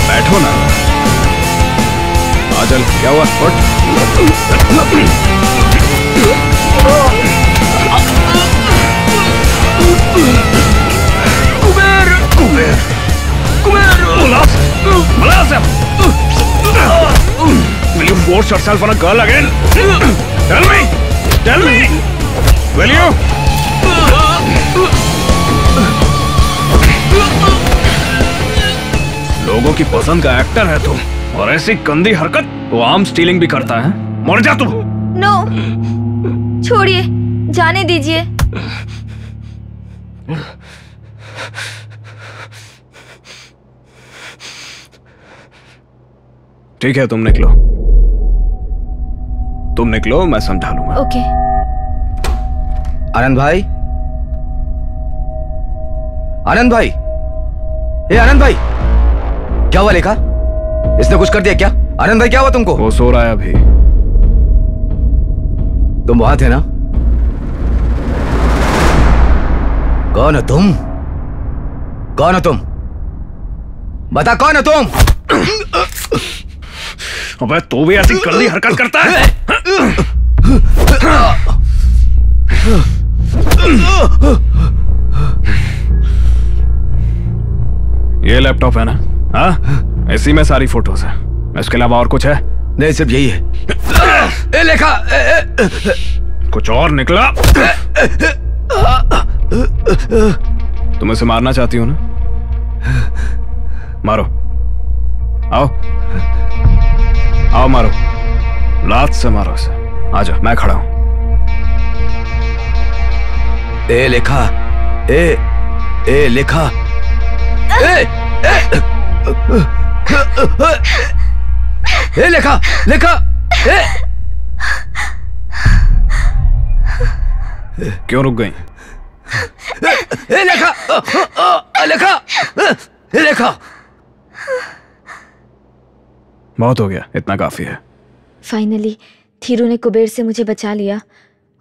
बैठो ना। आ चल, क्या हुआ? उठ। Kuber! Kuber! Kuber! Will you force yourself on a girl again? Tell me! Tell me! Will you? लोगों की पसंद का एक्टर है तुम, और ऐसी गंदी हरकत, वो आर्म स्टीलिंग भी करता है। मर जा तू। नो, छोड़िए, जाने दीजिए। ठीक है, तुम निकलो। तुम निकलो, मैं समझा लूंगा। ओके। आनंद भाई, आनंद भाई, ए आनंद भाई, क्या हुआ लेखा? इसने कुछ कर दिया क्या? आनंद भाई, क्या हुआ तुमको? वो सो रहा है अभी। तुम वहां थे ना? कौन हो तुम? कौन हो तुम? बता, कौन हो तुम? अबे तू भी ऐसी गंदी हरकत करता है? ये लैपटॉप है ना? हाँ, इसी में सारी फोटोज है। इसके अलावा और कुछ है? नहीं, सिर्फ यही है। ए लेखा, कुछ और निकला? तुम इसे मारना चाहती हो ना? मारो। आओ आओ मारो, लात से मारो उसे। आजा, मैं खड़ा हूं। ए लेखा, ए लेखा, ए लेखा, लेखा, क्यों रुक गई? लेखा, लेखा, लेखा। बहुत हो गया, इतना काफी है। फाइनली थीरू ने कुबेर से मुझे बचा लिया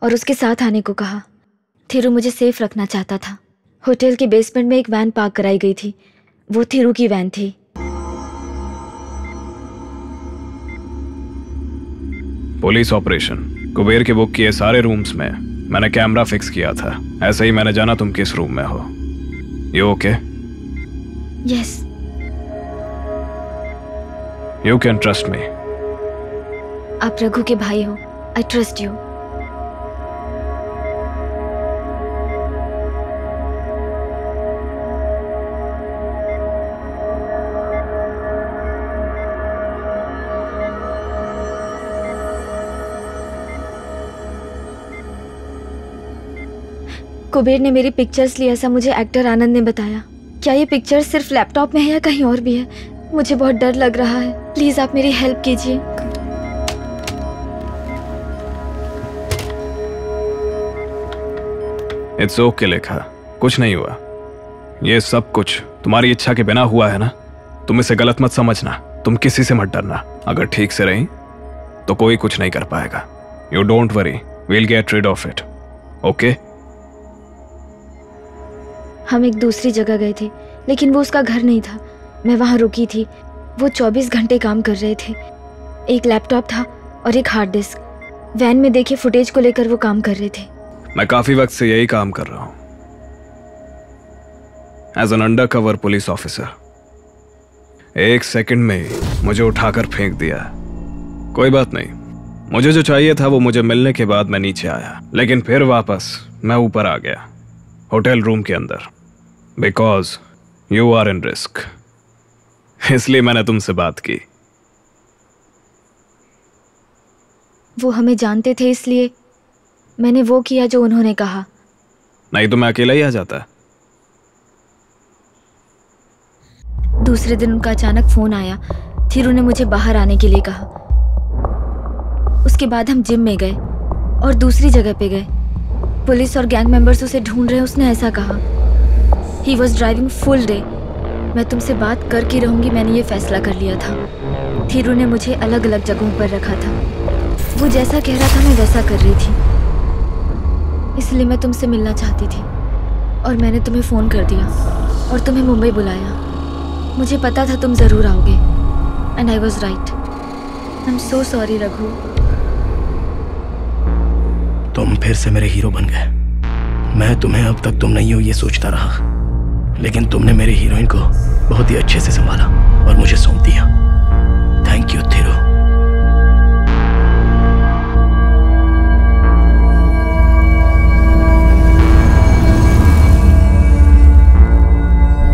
और उसके साथ आने को कहा। थीरू मुझे सेफ रखना चाहता था। होटल के बेसमेंट में एक वैन पार्क कराई गई थी, वो थीरू की वैन थी। पुलिस ऑपरेशन कुबेर के बुक किए सारे रूम्स में मैंने कैमरा फिक्स किया था। ऐसे ही मैंने जाना तुम किस रूम में हो। You okay? Yes. You can trust me. आप रघु के भाई हो, आई ट्रस्ट यू। कुबेर ने मेरी पिक्चर्स ली, ऐसा मुझे एक्टर आनंद ने बताया। क्या ये पिक्चर्स सिर्फ लैपटॉप में है या कहीं और भी है? मुझे बहुत डर लग रहा है, प्लीज आप मेरी हेल्प कीजिए। इट्स ओके लेखा, कुछ नहीं हुआ। ये सब कुछ तुम्हारी इच्छा के बिना हुआ है ना। तुम इसे गलत मत समझना, तुम किसी से मत डरना। अगर ठीक से रही तो कोई कुछ नहीं कर पाएगा। You don't worry, we'll get rid of it, okay? हम एक दूसरी जगह गए थे, लेकिन वो उसका घर नहीं था। मैं वहाँ रुकी थी। वो 24 घंटे काम कर रहे थे। एक लैपटॉप था और एक हार्ड डिस्क। वैन में देखे फुटेज को लेकर वो काम कर रहे थे। मैं काफी वक्त से यही काम कर रहा हूं, as an under cover police officer. एक सेकंड में ही मुझे उठाकर फेंक दिया। कोई बात नहीं, मुझे जो चाहिए था वो मुझे मिलने के बाद मैं नीचे आया, लेकिन फिर वापस मैं ऊपर आ गया, होटल रूम के अंदर, because you are in risk. इसलिए मैंने तुमसे बात की। वो हमें जानते थे, इसलिए मैंने वो किया जो उन्होंने कहा। नहीं तो मैं अकेला ही आ जाता। दूसरे दिन उनका अचानक फोन आया। थीरू ने मुझे बाहर आने के लिए कहा। उसके बाद हम जिम में गए और दूसरी जगह पे गए। पुलिस और गैंग मेंबर्स उसे ढूंढ रहे हैं, उसने ऐसा कहा। He was driving full day. मैं तुमसे बात करके रहूंगी, मैंने ये फैसला कर लिया था। थीरू ने मुझे अलग अलग जगहों पर रखा था। वो जैसा कह रहा था मैं वैसा कर रही थी, इसलिए मैं तुमसे मिलना चाहती थी और मैंने तुम्हें फ़ोन कर दिया और तुम्हें मुंबई बुलाया। मुझे पता था तुम ज़रूर आओगे, and I was right. I am so sorry Raghu. तुम फिर से मेरे हीरो बन गए। मैं तुम्हें अब तक तुम नहीं हो ये सोचता रहा, लेकिन तुमने मेरे हीरोइन को बहुत ही अच्छे से संभाला और मुझे सौंप दिया। Thank you Thiru.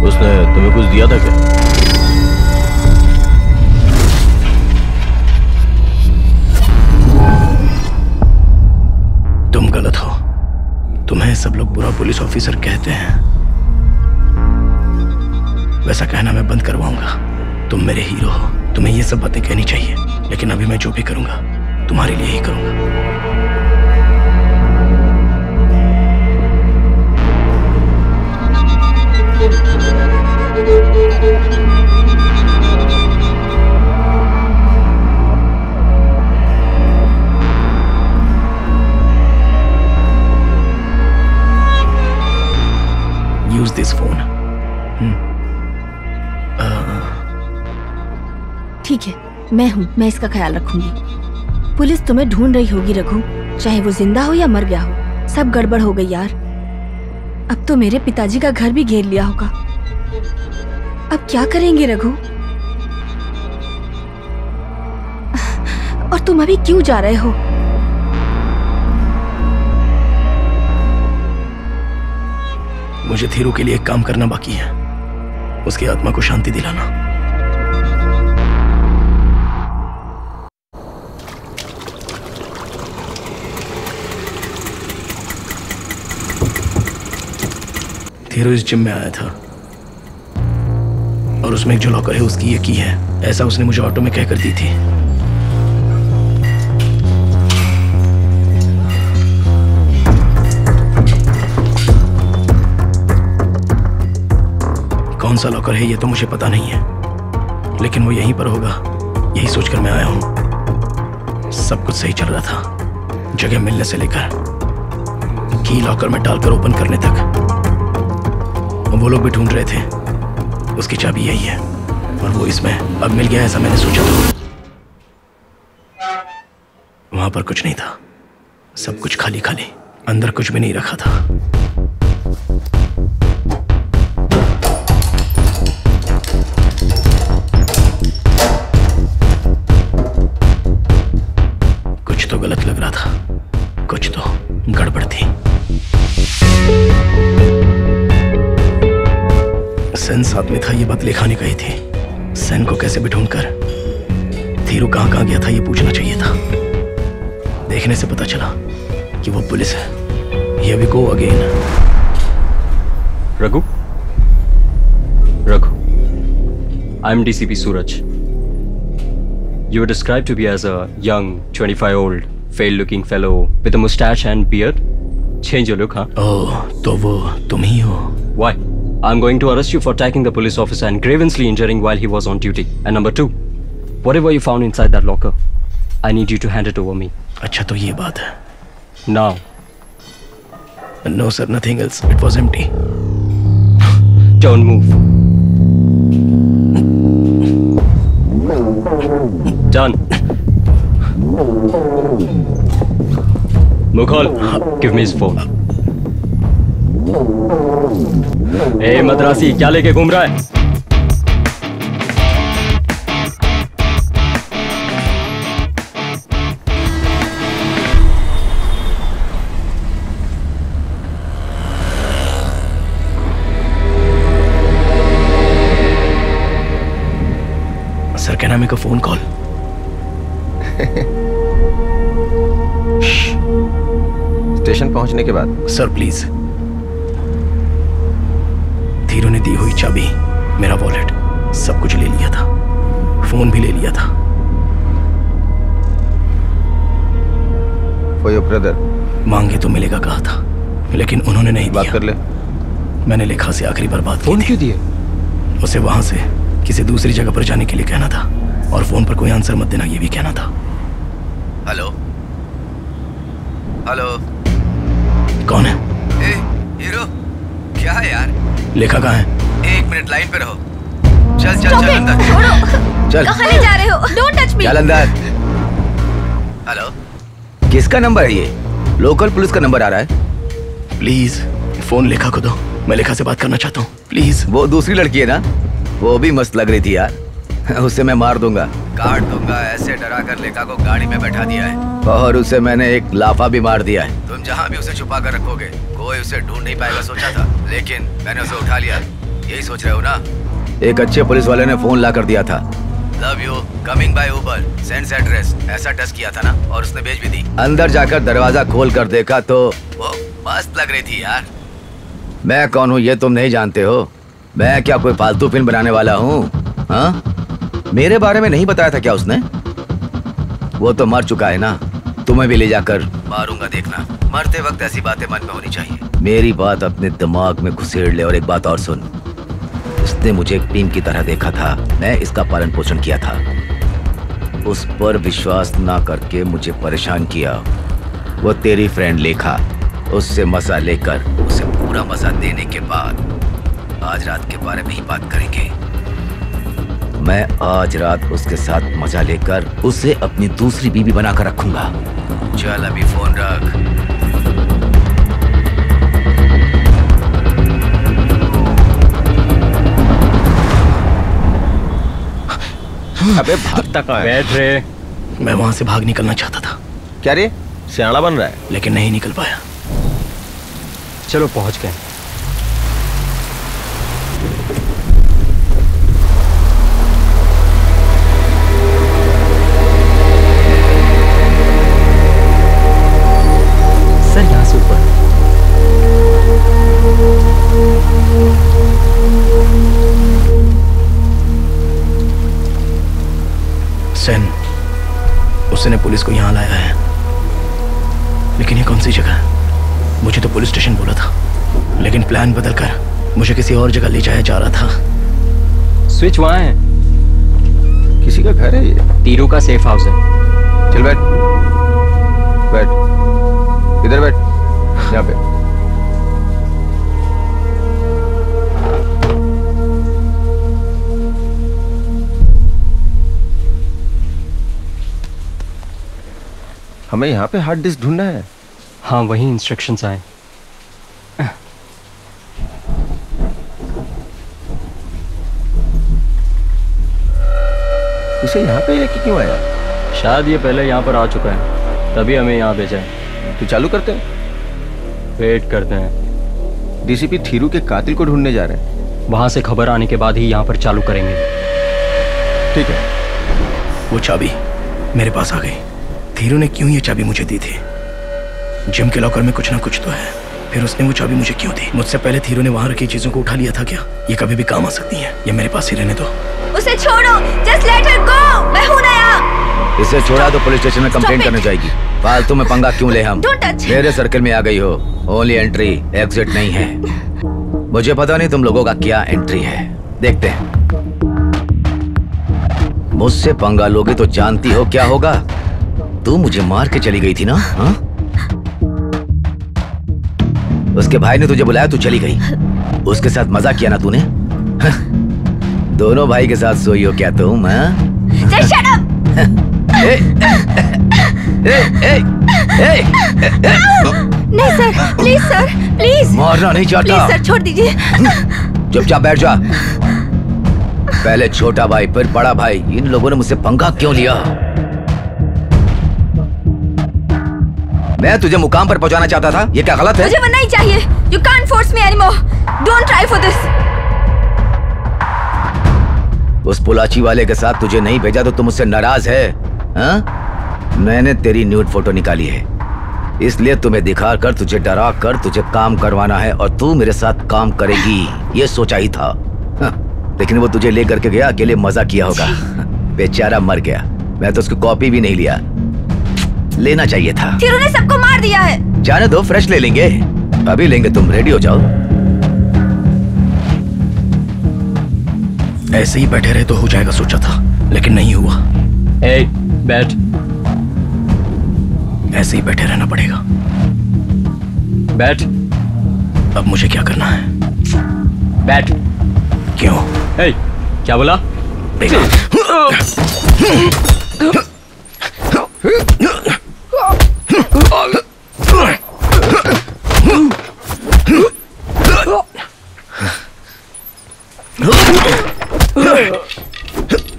उसने तुम्हें कुछ दिया था क्या? तुम गलत हो। तुम्हें सब लोग बुरा पुलिस ऑफिसर कहते हैं। वैसा कहना मैं बंद करवाऊंगा। तुम मेरे हीरो हो, तुम्हें ये सब बातें कहनी चाहिए, लेकिन अभी मैं जो भी करूंगा तुम्हारे लिए ही करूंगा। Use this phone. ठीक है, मैं हूँ, मैं इसका ख्याल रखूंगी। पुलिस तुम्हें ढूंढ रही होगी रघु, चाहे वो जिंदा हो या मर गया हो। सब गड़बड़ हो गई यार। अब तो मेरे पिताजी का घर भी घेर लिया होगा। अब क्या करेंगे रघु? और तुम अभी क्यों जा रहे हो? मुझे थीरू के लिए एक काम करना बाकी है, उसकी आत्मा को शांति दिलाना। थीरू इस जिम में आया था और उसमें एक जो लॉकर है उसकी ये की है, ऐसा उसने मुझे ऑटो में कहकर दी थी। कौन सा लॉकर है ये तो मुझे पता नहीं है, लेकिन वो यहीं पर होगा, यही सोचकर मैं आया हूं। सब कुछ सही चल रहा था, जगह मिलने से लेकर की लॉकर में डालकर ओपन करने तक। वो लोग भी ढूंढ रहे थे, उसकी चाबी यही है और वो इसमें अब मिल गया, ऐसा मैंने सोचा था। वहां पर कुछ नहीं था, सब कुछ खाली खाली, अंदर कुछ भी नहीं रखा था। कुछ तो गलत लग रहा था, कुछ तो गड़बड़ थी। सेन साथ में था, ये बात लेखा ने कही थी। सेन को कैसे भी ढूंढकर थीरू कहां गया था ये पूछना चाहिए था। देखने से पता चला कि वो पुलिस है। Here we go again. Raghu? Raghu. I'm DCP Suraj. You were described to be as a young, 25-year-old, fair-looking fellow with a mustache and beard. Change your look, huh? Oh, तो वो तुम ही हो? Why? I'm going to arrest you for attacking the police officer and grievously injuring while he was on duty. And number 2, whatever you found inside that locker, I need you to hand it over me. अच्छा तो ये बात है. Now. No sir, nothing else. It was empty. Don't move. Done. Mughal, give me his phone. ए मद्रासी, क्या लेके घूम रहा है? Sir, can I make a phone call? Station पहुंचने के बाद। Sir please. धीरू ने दी हुई चाबी, मेरा वॉलेट, सब कुछ ले लिया था, फोन भी ले लिया था। For your brother. मांगे तो मिलेगा कहा था, लेकिन उन्होंने नहीं बात दिया। कर ले। मैंने लेखा से आखिरी बार बात फोन क्यों दिए? उसे वहां से किसी दूसरी जगह पर जाने के लिए कहना था और फोन पर कोई आंसर मत देना ये भी कहना था। हेलो हेलो, कौन है? ए हीरो, क्या है यार? लेखा कहाँ है? 1 मिनट लाइन पे रहो। चल चल चल अंदर। चल। कहाँ ले जा रहे हो? Don't touch me. चल अंदर। हेलो, किसका नंबर है ये? लोकल पुलिस का नंबर आ रहा है। प्लीज फोन लेखा को दो, मैं लेखा से बात करना चाहता हूँ प्लीज। वो दूसरी लड़की है ना, वो भी मस्त लग रही थी यार। उसे मैं मार दूंगा, काट दूंगा। ऐसे डरा कर लेखा को गाड़ी में बैठा दिया है और उसे मैंने एक लाफा भी मार दिया है। तुम जहाँ भी उसे छुपा कर रखोगे कोई उसे ढूंढ नहीं पाएगा सोचा था, लेकिन मैंने उसे उठा लिया। यही सोच रहे हो ना? एक अच्छे पुलिस वाले ने फोन ला कर दिया था, love you, coming by Uber, sends address, ऐसा टच किया था ना, और उसने भेज भी दी। अंदर जाकर दरवाजा खोल कर देखा तो वो मस्त लग रही थी यार। मैं कौन हूँ ये तुम नहीं जानते हो? मैं क्या कोई फालतू फिल्म बनाने वाला हूँ? हाँ, मेरे बारे में नहीं बताया था क्या उसने? वो तो मर चुका है ना, तुम्हें भी ले जाकर मारूंगा देखना। मरते वक्त ऐसी बातें मन में होनी चाहिए। मेरी बात अपने दिमाग में घुसेड़ ले। और एक बात और सुन, इसने मुझे एक टीम की तरह देखा था, मैं इसका पालन पोषण किया था। उस पर विश्वास ना करके मुझे परेशान किया। वो तेरी फ्रेंड लेखा, उससे मजा लेकर उसे पूरा मजा देने के बाद आज रात के बारे में ही बात करेंगे। मैं आज रात उसके साथ मजा लेकर उसे अपनी दूसरी बीवी बनाकर रखूंगा। चल अभी फोन रख। अबे भागता कहाँ है? बैठ रे। मैं वहां से भाग निकलना चाहता था। क्या रे, सियाना बन रहा है? लेकिन नहीं निकल पाया। चलो पहुंच गए। सर यहाँ से ऊपर। पुलिस को यहाँ लाया है, लेकिन ये कौन सी जगह है? मुझे तो पुलिस स्टेशन बोला था, लेकिन प्लान बदलकर मुझे किसी और जगह ले जाया जा रहा था। स्विच वहाँ है, किसी का घर है ये? तीरू का सेफ हाउस है। चल बैठ, बैठ इधर बैठ, यहाँ पे। हमें यहाँ पे हार्ड डिस्क ढूंढना है। हाँ, वही इंस्ट्रक्शंस आए। उसे यहाँ पे लेके क्यों आया? शायद ये पहले यहाँ पर आ चुका है, तभी हमें यहाँ भेजा है। तो चालू करते हैं, वेट करते हैं। डीसीपी थीरू के कातिल को ढूंढने जा रहे हैं। वहां से खबर आने के बाद ही यहाँ पर चालू करेंगे। ठीक है। वो चाबी मेरे पास आ गई। थीरू ने क्यों ये चाबी मुझे दी थी? जिम के लॉकर में कुछ ना कुछ तो है। फिर उसने वो चाबी मुझे क्यों दी? मुझसे पहले थीरू ने वहां रखी चीजों को उठा लिया था क्या? ये कभी भी काम आ सकती है। ये मेरे पास ही रहने दो। उसे छोड़ो, जस्ट लेट हर गो। मैं हूं नया। इसे छोड़ा तो पुलिस स्टेशन में कंप्लेंट करने जाएगी। फालतू में पंगा क्यों ले हम? मेरे सर्कल में आ गई हो। ओनली एंट्री, एग्जिट नहीं है। मुझे पता नहीं तुम लोगों का क्या एंट्री है, देखते हैं। मुझसे पंगा लोगे तो जानती हो क्या होगा। तू मुझे मार के चली गई थी ना? हा? उसके भाई ने तुझे बुलाया, तू चली गई। उसके साथ मजाक किया ना तूने? हा? दोनों भाई के साथ सोई हो क्या तुम? Just shut up! नहीं सर, प्लीज सर, प्लीज। मारना नहीं चाहता। प्लीज सर, छोड़ दीजिए। चुपचाप बैठ जा। पहले छोटा भाई फिर बड़ा भाई, इन लोगों ने मुझसे पंगा क्यों लिया? मैं तुझे मुकाम पर पहुंचाना चाहता था, ये क्या गलत है? मुझे वो नहीं चाहिए। You can't force me anymore. Don't try for this. उस पुलाची वाले के साथ तुझे नहीं भेजा तो तुम मुझसे नाराज है? हाँ? मैंने तेरी न्यूड फोटो निकाली है, इसलिए तुम्हें दिखा कर, तुझे डरा कर तुझे काम करवाना है और तू मेरे साथ काम करेगी, ये सोचा ही था। हाँ, लेकिन वो तुझे लेकर के गया, अकेले मजा किया होगा। बेचारा मर गया। मैं तो उसकी कॉपी भी नहीं लिया, लेना चाहिए था। थीरू ने सबको मार दिया है। जाने दो, फ्रेश ले लेंगे। अभी लेंगे, तुम रेडी हो जाओ। ऐसे ही बैठे रहे तो हो जाएगा सोचा था, लेकिन नहीं हुआ। ए, बैठ। ऐसे ही बैठे रहना पड़ेगा। बैठ। अब मुझे क्या करना है? बैठ। क्यों? ए, क्या बोला?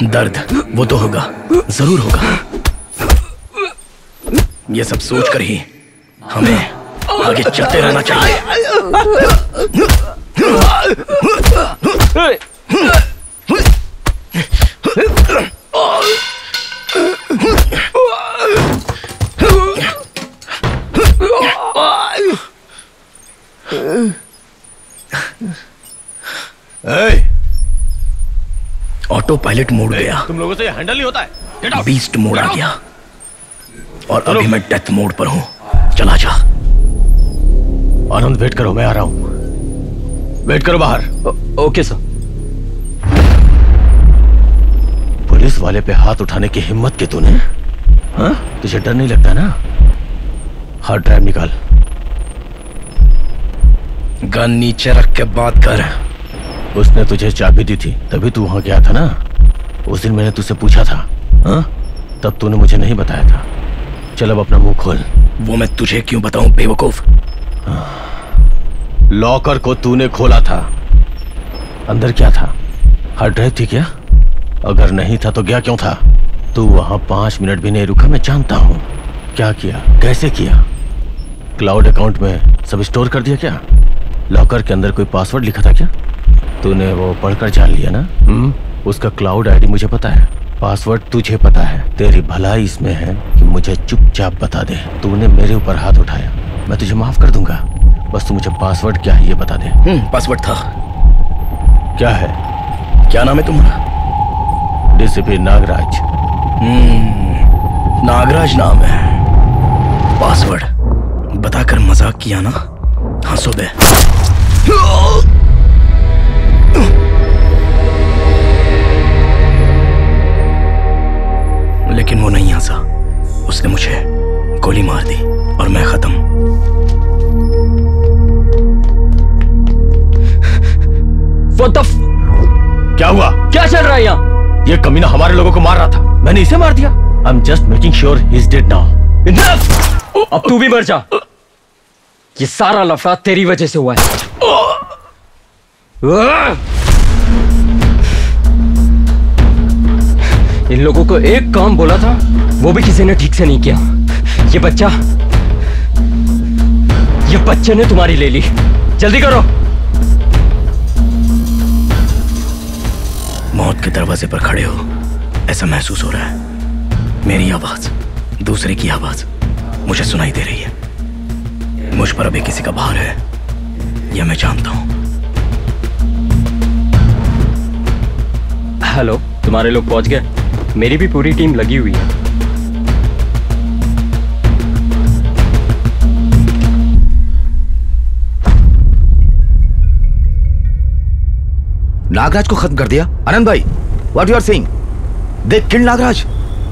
दर्द वो तो होगा, जरूर होगा। ये सब सोचकर ही हमें आगे चलते रहना चाहिए। ऑटो पायलट मोड गया। तुम लोगों से हैंडल नहीं होता है। बीस्ट मोड आ गया और अभी मैं डेथ मोड पर हूं। चला जा। आनंद, वेट करो, मैं आ रहा हूं। वेट करो बाहर। Okay sir. पुलिस वाले पे हाथ उठाने की हिम्मत की तूने? हाँ? तुझे डर नहीं लगता ना? हार्ड ड्राइव निकाल। गन नीचे रख के बात कर। उसने तुझे चाबी दी थी, तभी तू वहां गया था ना? उस दिन मैंने तुझसे पूछा था, हाँ? तब तूने मुझे नहीं बताया था। चल अब अपना मुंह खोल। वो मैं तुझे क्यों बताऊं बेवकूफ? लॉकर को तूने खोला था, अंदर क्या था? हार्ड ड्राइव थी क्या? अगर नहीं था तो गया क्यों था? तू वहां 5 मिनट भी नहीं रुका, मैं जानता हूं। क्या किया, कैसे किया? क्लाउड अकाउंट में सब स्टोर कर दिया क्या? लॉकर के अंदर कोई पासवर्ड लिखा था क्या? तूने वो पढ़कर जान लिया ना? उसका क्लाउड आईडी मुझे पता है, पासवर्ड तुझे पता है। तेरी भलाई इसमें है कि मुझे चुपचाप बता दे। तूने मेरे ऊपर हाथ उठाया, मैं तुझे माफ कर दूंगा, बस तू मुझे पासवर्ड क्या है ये बता दे। पासवर्ड था। क्या है? क्या नाम है तुम्हारा? डीसीपी नागराज। नागराज नाम है। पासवर्ड बताकर मजाक किया ना? हंसो बे। लेकिन वो नहीं हंसा। उसने मुझे गोली मार दी और मैं खत्म। What the क्या हुआ? क्या चल रहा है यहाँ? ये कमीना हमारे लोगों को मार रहा था, मैंने इसे मार दिया। I'm just making sure he's dead now. अब तू भी मर जा। ये सारा लफड़ा तेरी वजह से हुआ है। इन लोगों को एक काम बोला था, वो भी किसी ने ठीक से नहीं किया। ये बच्चे ने तुम्हारी ले ली। जल्दी करो। मौत के दरवाजे पर खड़े हो ऐसा महसूस हो रहा है। मेरी आवाज दूसरे की आवाज मुझे सुनाई दे रही है। मुझ पर अभी किसी का भार है, यह मैं जानता हूं। हेलो, तुम्हारे लोग पहुंच गए? मेरी भी पूरी टीम लगी हुई है। नागराज को खत्म कर दिया? आनंद भाई, what you are saying? They killed Nagraj?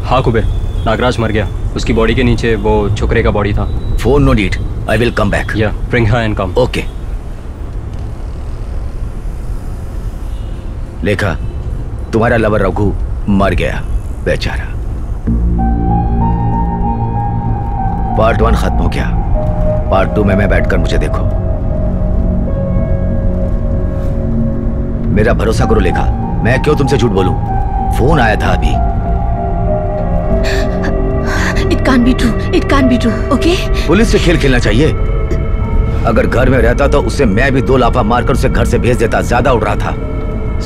हाँ कुबेर, नागराज मर गया। उसकी बॉडी के नीचे वो छोकरे का बॉडी था। Phone no need, I will come back. या bring her and come. Okay. Lekha, तुम्हारा लवर रघु मर गया बेचारा। पार्ट 1 खत्म हो गया, पार्ट 2 में बैठकर मुझे देखो। मेरा भरोसा करो लेखा, मैं क्यों तुमसे झूठ बोलूं? फोन आया था अभी। It can't be true. It can't be true. Okay? Police से खेल खेलना चाहिए। अगर घर में रहता तो उससे मैं भी 2 लाफा मारकर उसे घर से भेज देता। ज्यादा उड़ रहा था,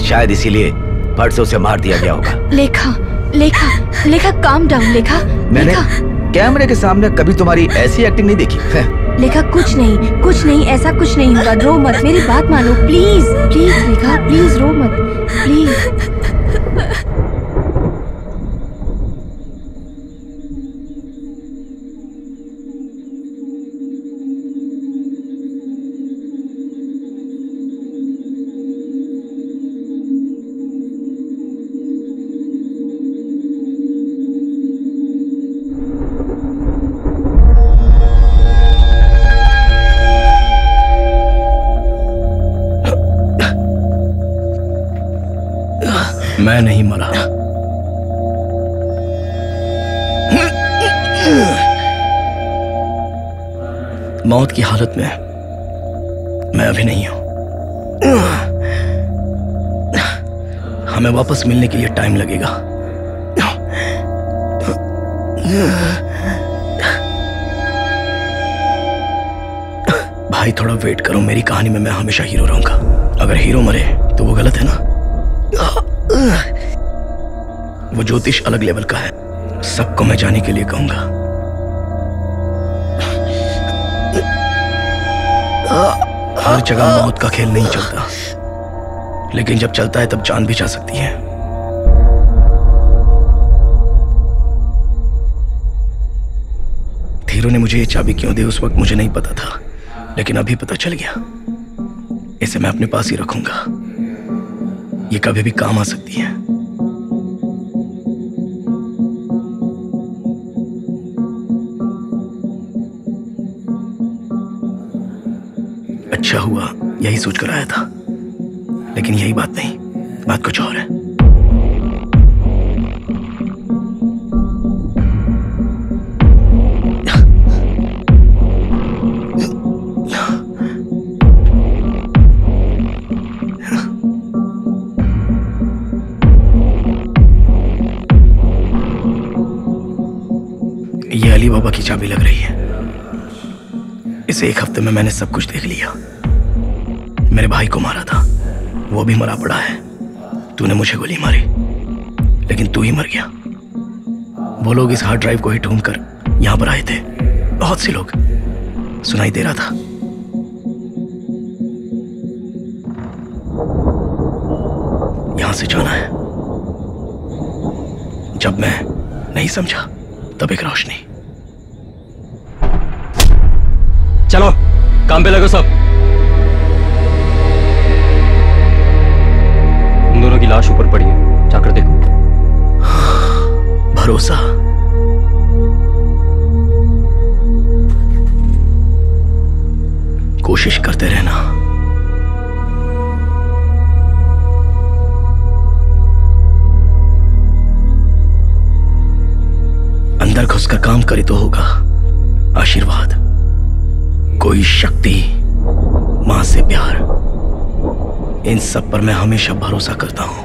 शायद इसीलिए फट से उसे मार दिया गया होगा। लेखा काम डाउन। लेखा, मैंने कैमरे के सामने कभी तुम्हारी ऐसी एक्टिंग नहीं देखी। लेखा कुछ नहीं, ऐसा कुछ नहीं होगा। रो मत, मेरी बात मानो प्लीज। लेखा प्लीज रो मत, प्लीज। मैं नहीं मरा। मौत की हालत में मैं अभी नहीं हूं। हमें वापस मिलने के लिए टाइम लगेगा। भाई थोड़ा वेट करो, मेरी कहानी में मैं हमेशा हीरो रहूंगा। अगर हीरो मरे तो वो गलत है ना? वो ज्योतिष अलग लेवल का है, सबको मैं जाने के लिए कहूंगा। हर जगह मौत का खेल नहीं चलता, लेकिन जब चलता है तब जान भी जा सकती है। धीरू ने मुझे ये चाबी क्यों दी उस वक्त मुझे नहीं पता था, लेकिन अभी पता चल गया। इसे मैं अपने पास ही रखूंगा, ये कभी भी काम आ सकती है। अच्छा हुआ यही सोचकर आया था, लेकिन यही बात नहीं, बात कुछ और है। ये अली बाबा की चाबी लग रही है। इस एक हफ्ते में मैंने सब कुछ देख लिया। मेरे भाई को मारा था, वो भी मरा पड़ा है। तूने मुझे गोली मारी, लेकिन तू ही मर गया। वो लोग इस हार्ड ड्राइव को ही ढूंढकर यहां पर आए थे, बहुत से लोग। सुनाई दे रहा था। यहां से जाना है। जब मैं नहीं समझा तब एक रोशनी। चलो काम पे लगो सब। उन दोनों की लाश ऊपर पड़ी है, जाकर देखो। भरोसा। कोशिश करते रहना। अंदर घुसकर काम करे तो होगा आशीर्वाद, कोई शक्ति, मां से प्यार, इन सब पर मैं हमेशा भरोसा करता हूं।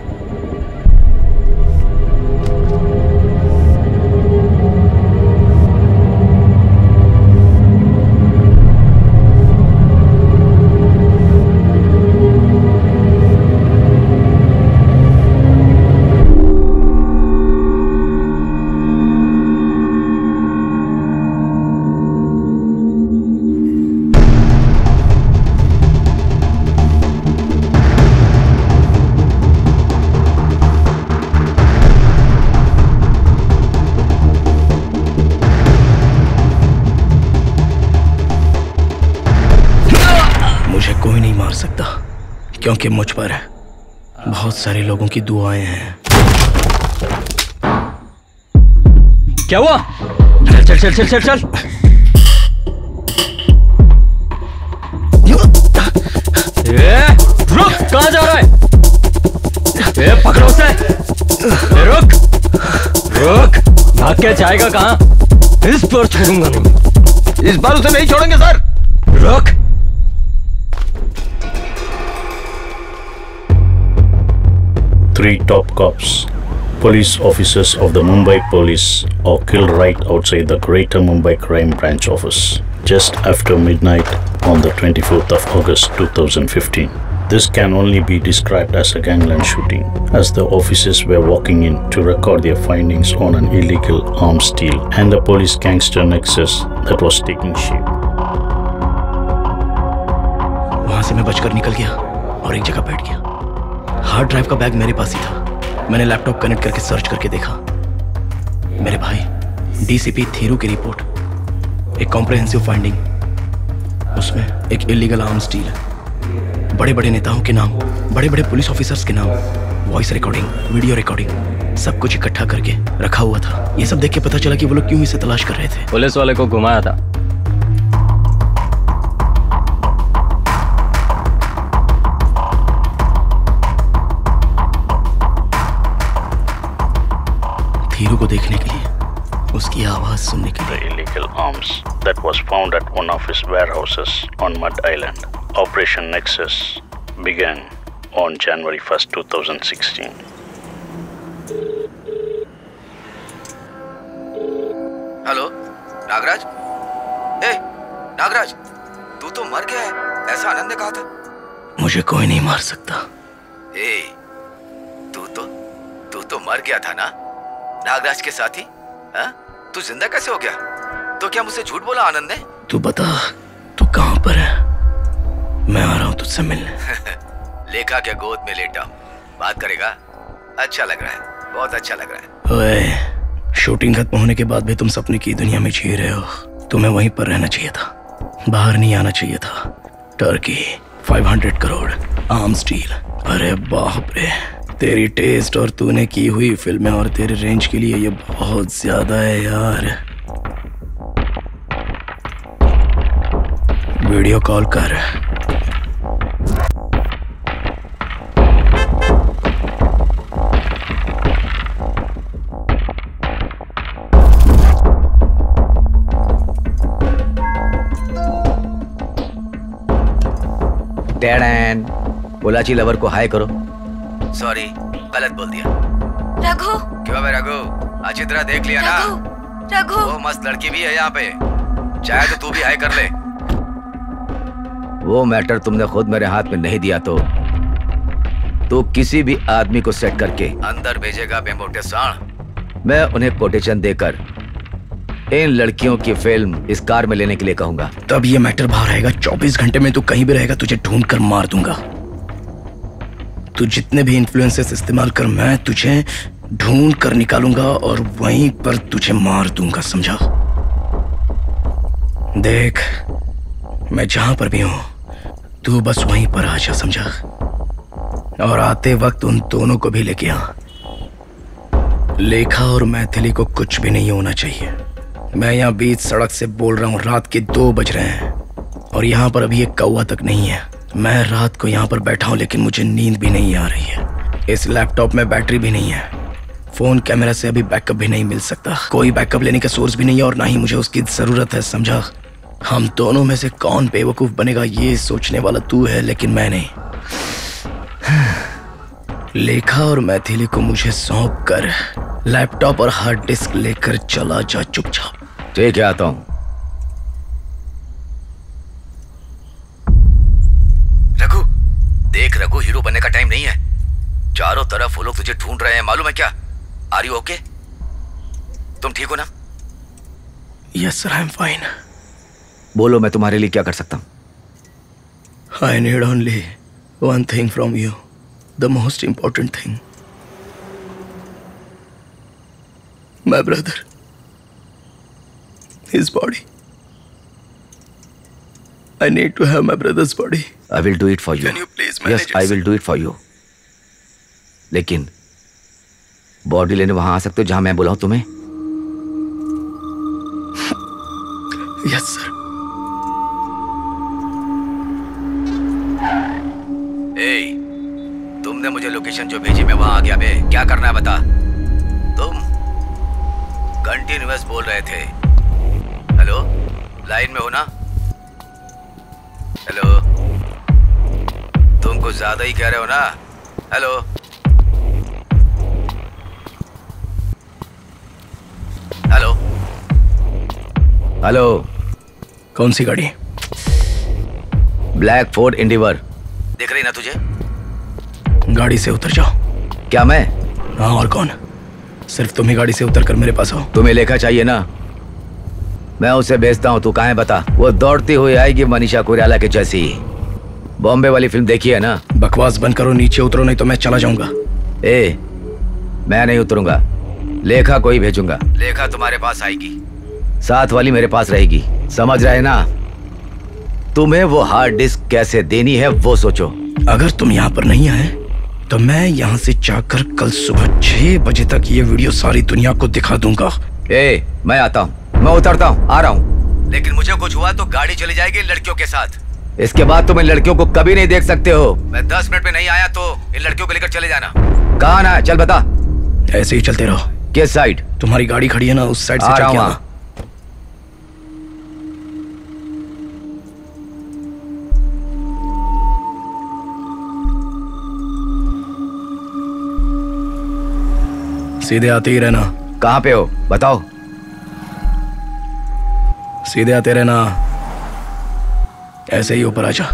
क्योंकि मुझ पर बहुत सारे लोगों की दुआएं हैं। क्या हुआ? चल चल चल चल चल चल। रुक, कहां जा रहा है? पकड़ो उसे। रुक रुक, भाग के जाएगा कहां? इस बार छोड़ूंगा नहीं। इस बार उसे नहीं छोड़ेंगे सर। रुक। Three top cops, police officers of the Mumbai Police, are killed right outside the Greater Mumbai Crime Branch office just after midnight on the 24th of August 2015. This can only be described as a gangland shooting, as the officers were walking in to record their findings on an illegal arms deal and the police gangster nexus that was taking shape. वहां से मैं बचकर निकल गया और एक जगह बैठ गया। हार्ड ड्राइव का बैग मेरे पास ही था। मैंने लैपटॉप कनेक्ट करके सर्च करके देखा। मेरे भाई डीसीपी थीरू की रिपोर्ट, एक कॉम्प्रिहेंसिव फाइंडिंग, उसमें एक इलीगल आर्म्स डील, बड़े बड़े नेताओं के नाम, बड़े बड़े पुलिस ऑफिसर्स के नाम, वॉइस रिकॉर्डिंग, वीडियो रिकॉर्डिंग, सब कुछ इकट्ठा करके रखा हुआ था। ये सब देख के पता चला कि वो लोग क्यों इसे तलाश कर रहे थे। पुलिस वाले को घुमाया था। हीरो को देखने के लिए, उसकी आवाज सुनने के लिए। The illegal arms that was found at one of his warehouses on Mud Island. Operation Nexus began on January 1st, 2016. Hello Nagraj. ए नागराज, तू तो मर गया है, ऐसा आनंद ने कहा था। मुझे कोई नहीं मार सकता। ए तू तो मर गया था ना नागराज के साथी। तू जिंदा कैसे हो गया? तो क्या मुझसे झूठ बोला आनंद ने? तू बता, तू कहां पर है? मैं आ रहा हूं तुझसे मिलने। लेखा के गोद में लेटा हूं, बात करेगा? अच्छा लग रहा है, बहुत अच्छा लग रहा है। ओए, शूटिंग खत्म होने के बाद भी तुम सपने की दुनिया में जी रहे हो। तुम्हें वहीं पर रहना चाहिए था, बाहर नहीं आना चाहिए था। Turkey 500 crore arms deal. अरे बाप रे, तेरी टेस्ट और तूने की हुई फिल्में और तेरे रेंज के लिए ये बहुत ज्यादा है यार। वीडियो कॉल कर। डैडन, पोलाची लवर को हाय करो। सॉरी, गलत बोल दिया। रघु। क्यों बे रघु? अच्छी तरह देख लिया ना? रघु। वो मस्त लड़की भी है यहाँ पे, चाहे तो तू भी हाय कर ले। वो मैटर तुमने खुद मेरे हाथ में नहीं दिया तो किसी भी आदमी को सेट करके अंदर भेजेगा बेमोटे सांड। मैं उन्हें कोटेशन देकर इन लड़कियों की फिल्म इस कार में लेने के लिए कहूंगा। तब ये मैटर बाहर आएगा। 24 घंटे में तू कहीं भी रहेगा, तुझे ढूंढ कर मार दूंगा। तू जितने भी इन्फ्लुएंसेस इस्तेमाल कर, मैं तुझे ढूंढ कर निकालूंगा और वहीं पर तुझे मार दूंगा, समझा? देख, मैं जहां पर भी हूं तू बस वहीं पर आ जा, समझा? और आते वक्त उन दोनों को भी लेके आ। लेखा और मैथिली को कुछ भी नहीं होना चाहिए। मैं यहाँ बीच सड़क से बोल रहा हूँ, रात के 2 बज रहे हैं और यहाँ पर अभी एक कौवा तक नहीं है। मैं रात को यहाँ पर बैठा हूँ लेकिन मुझे नींद भी नहीं आ रही है। इस लैपटॉप में बैटरी भी नहीं है। फोन कैमरा से अभी बैकअप भी नहीं मिल सकता। कोई बैकअप लेने का सोर्स भी नहीं है और ना ही मुझे उसकी जरूरत है, समझा? हम दोनों में से कौन बेवकूफ बनेगा ये सोचने वाला तू है, लेकिन मैं नहीं। लेखा और मैथिली को मुझे सौंप कर लैपटॉप और हार्ड डिस्क लेकर चला जा चुपचाप। ठीक है, आता हूं। रघु, देख रघु, हीरो बनने का टाइम नहीं है। चारों तरफ वो लोग तुझे ढूंढ रहे हैं, मालूम है क्या? Are you okay? तुम ठीक हो ना? Yes sir, I am fine. बोलो, मैं तुम्हारे लिए क्या कर सकता हूं? I need only one thing from you, the most important thing. My brother, his body. I need to have my brother's body. I will do it for you. Can you please manage it? Yes, I will do it for you. लेकिन body लेने वहां आ सकते हो जहां मैं बुलाऊं तुम्हें? Yes, sir. तुमने मुझे लोकेशन जो भेजी मैं वहां आ गया बे। क्या करना है बता? तुम कंटिन्यूअस बोल रहे थे। हेलो, लाइन में हो ना? हेलो, तुम कुछ ज्यादा ही कह रहे हो ना? Hello, hello, hello. कौन सी गाड़ी? Black Ford endeavour. दिख रही ना तुझे? गाड़ी से उतर जाओ। क्या मैं? हाँ, और कौन? सिर्फ तुम ही गाड़ी से उतर कर मेरे पास आओ। तुम्हें लेखा चाहिए ना? मैं उसे भेजता हूँ, तू कहाँ है बता? वो दौड़ती हुई आएगी मनीषा कोइराला की जैसी। बॉम्बे वाली फिल्म देखी है ना? बकवास बंद करो, नीचे उतरो नहीं तो मैं चला जाऊंगा। मैं नहीं उतरूंगा, लेखा को ही भेजूंगा। लेखा तुम्हारे पास आएगी, साथ वाली मेरे पास रहेगी, समझ रहे ना? तुम्हें वो हार्ड डिस्क कैसे देनी है वो सोचो। अगर तुम यहाँ पर नहीं आए तो मैं यहाँ से जाकर कल सुबह 6 बजे तक ये वीडियो सारी दुनिया को दिखा दूंगा। मैं आता हूँ, मैं उतरता हूँ, आ रहा हूँ। लेकिन मुझे कुछ हुआ तो गाड़ी चली जाएगी लड़कियों के साथ। इसके बाद तुम इन लड़कियों को कभी नहीं देख सकते हो। मैं 10 मिनट में नहीं आया तो इन लड़कियों को लेकर चले जाना। कहाँ ना है? चल बता। ऐसे ही चलते रहो। किस साइड? तुम्हारी गाड़ी खड़ी है ना, उस साइड से चल के आना। सीधे आते ही रहना। कहाँ पे हो बताओ? सीधे आते रहना। ऐसे ही ऊपर आजा।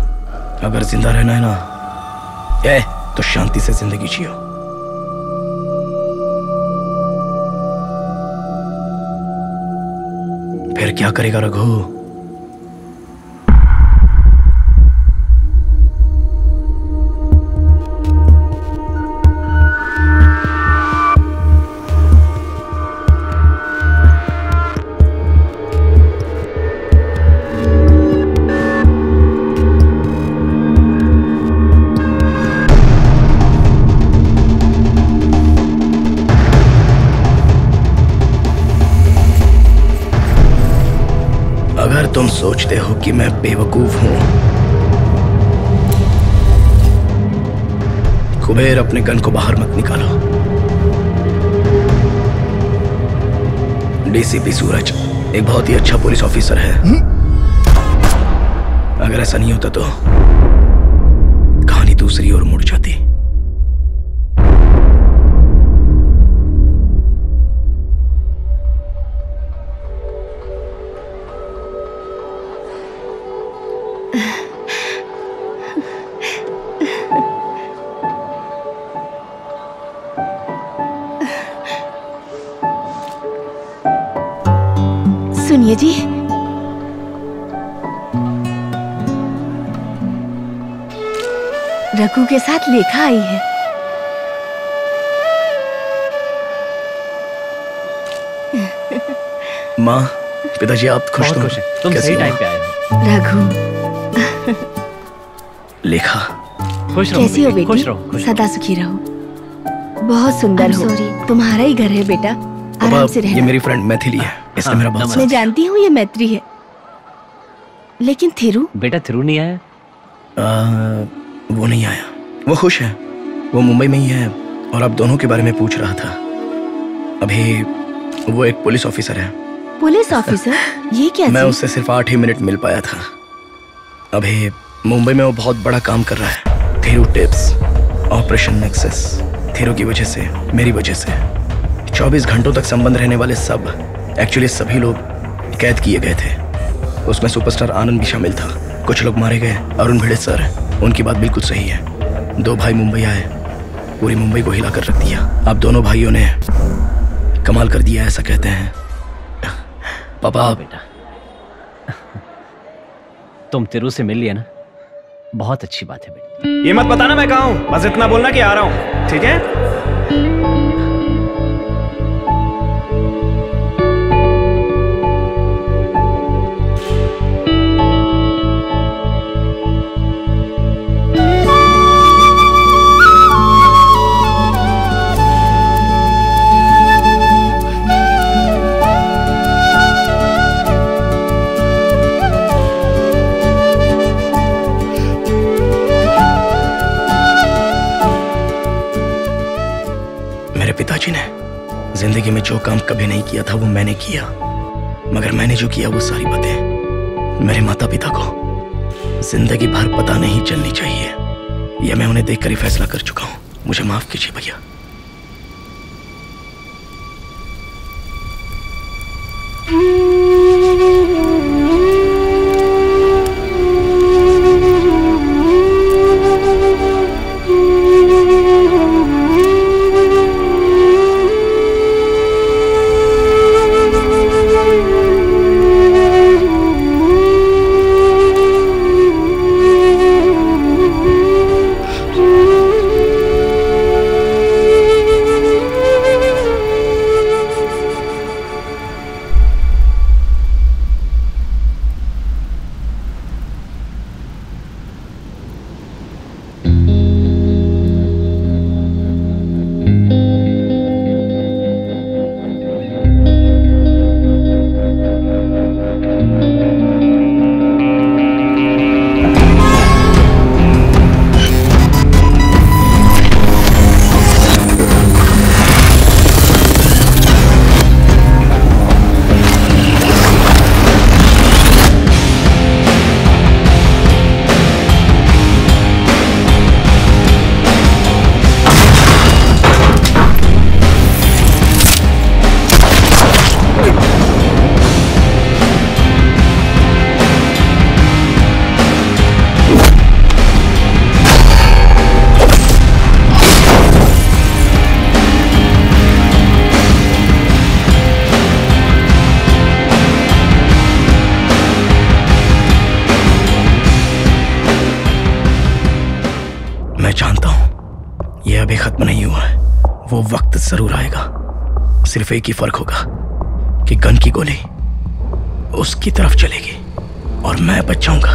अगर जिंदा रहना है ना तो शांति से जिंदगी जियो। फिर क्या करेगा रघु? तुम सोचते हो कि मैं बेवकूफ हूं? कुबेर, अपने गन को बाहर मत निकालो। डीसीपी सूरज एक बहुत ही अच्छा पुलिस ऑफिसर है। अगर ऐसा नहीं होता तो कहानी दूसरी ओर मुड़ जाती। सुनिए जी, रघु के साथ लेखा आई है। माँ, पिताजी आप खुश तो? तुम कैसी सही हो? टाइम पे आए हो। रघु, लेखा, खुश रहो कैसी हो बेटी, बेटी? खुश रहो। सदा सुखी रहो। बहुत सुंदर I'm हो। sorry। तुम्हारा ही घर है बेटा, आराम से ये रहना। मेरी फ्रेंड मैथिली है, इसने मेरा बहुत मैं जानती हूँ ये मैत्री है, लेकिन थिरू? बेटा थिरू नहीं आया? वो नहीं आया। वो खुश है, वो मुंबई में ही है और आप दोनों के बारे में पूछ रहा था। अभी वो एक पुलिस ऑफिसर है। Police officer? ये क्या मैं चीज़? उससे सिर्फ 8 ही मिनट मिल पाया था। अभी मुंबई में वो बहुत बड़ा काम कर रहा है। Thiru tips, operation nexus. Thiru की वजह से, मेरी वजह से 24 घंटों तक संबंध रहने वाले सब, एक्चुअली सभी लोग कैद किए गए थे। उसमें सुपरस्टार आनंद भी शामिल था। कुछ लोग मारे गए। अरुण भिड़े सर, उनकी बात बिल्कुल सही है। 2 भाई मुंबई आए, पूरी मुंबई को हिला कर रख दिया। आप दोनों भाइयों ने कमाल कर दिया, ऐसा कहते हैं। पापा बेटा, तुम तिरू से मिल लिया ना, बहुत अच्छी बात है बेटा। ये मत बताना मैं कहाँ हूँ, बस इतना बोलना कि आ रहा हूँ, ठीक है? पिताजी ने जिंदगी में जो काम कभी नहीं किया था वो मैंने किया, मगर मैंने जो किया वो सारी बातें मेरे माता पिता को जिंदगी भर पता नहीं चलनी चाहिए। यह मैं उन्हें देखकर ही फैसला कर चुका हूं। मुझे माफ कीजिए भैया। जरूर आएगा। सिर्फ एक ही फर्क होगा कि गन की गोली उसकी तरफ चलेगी और मैं बच जाऊंगा।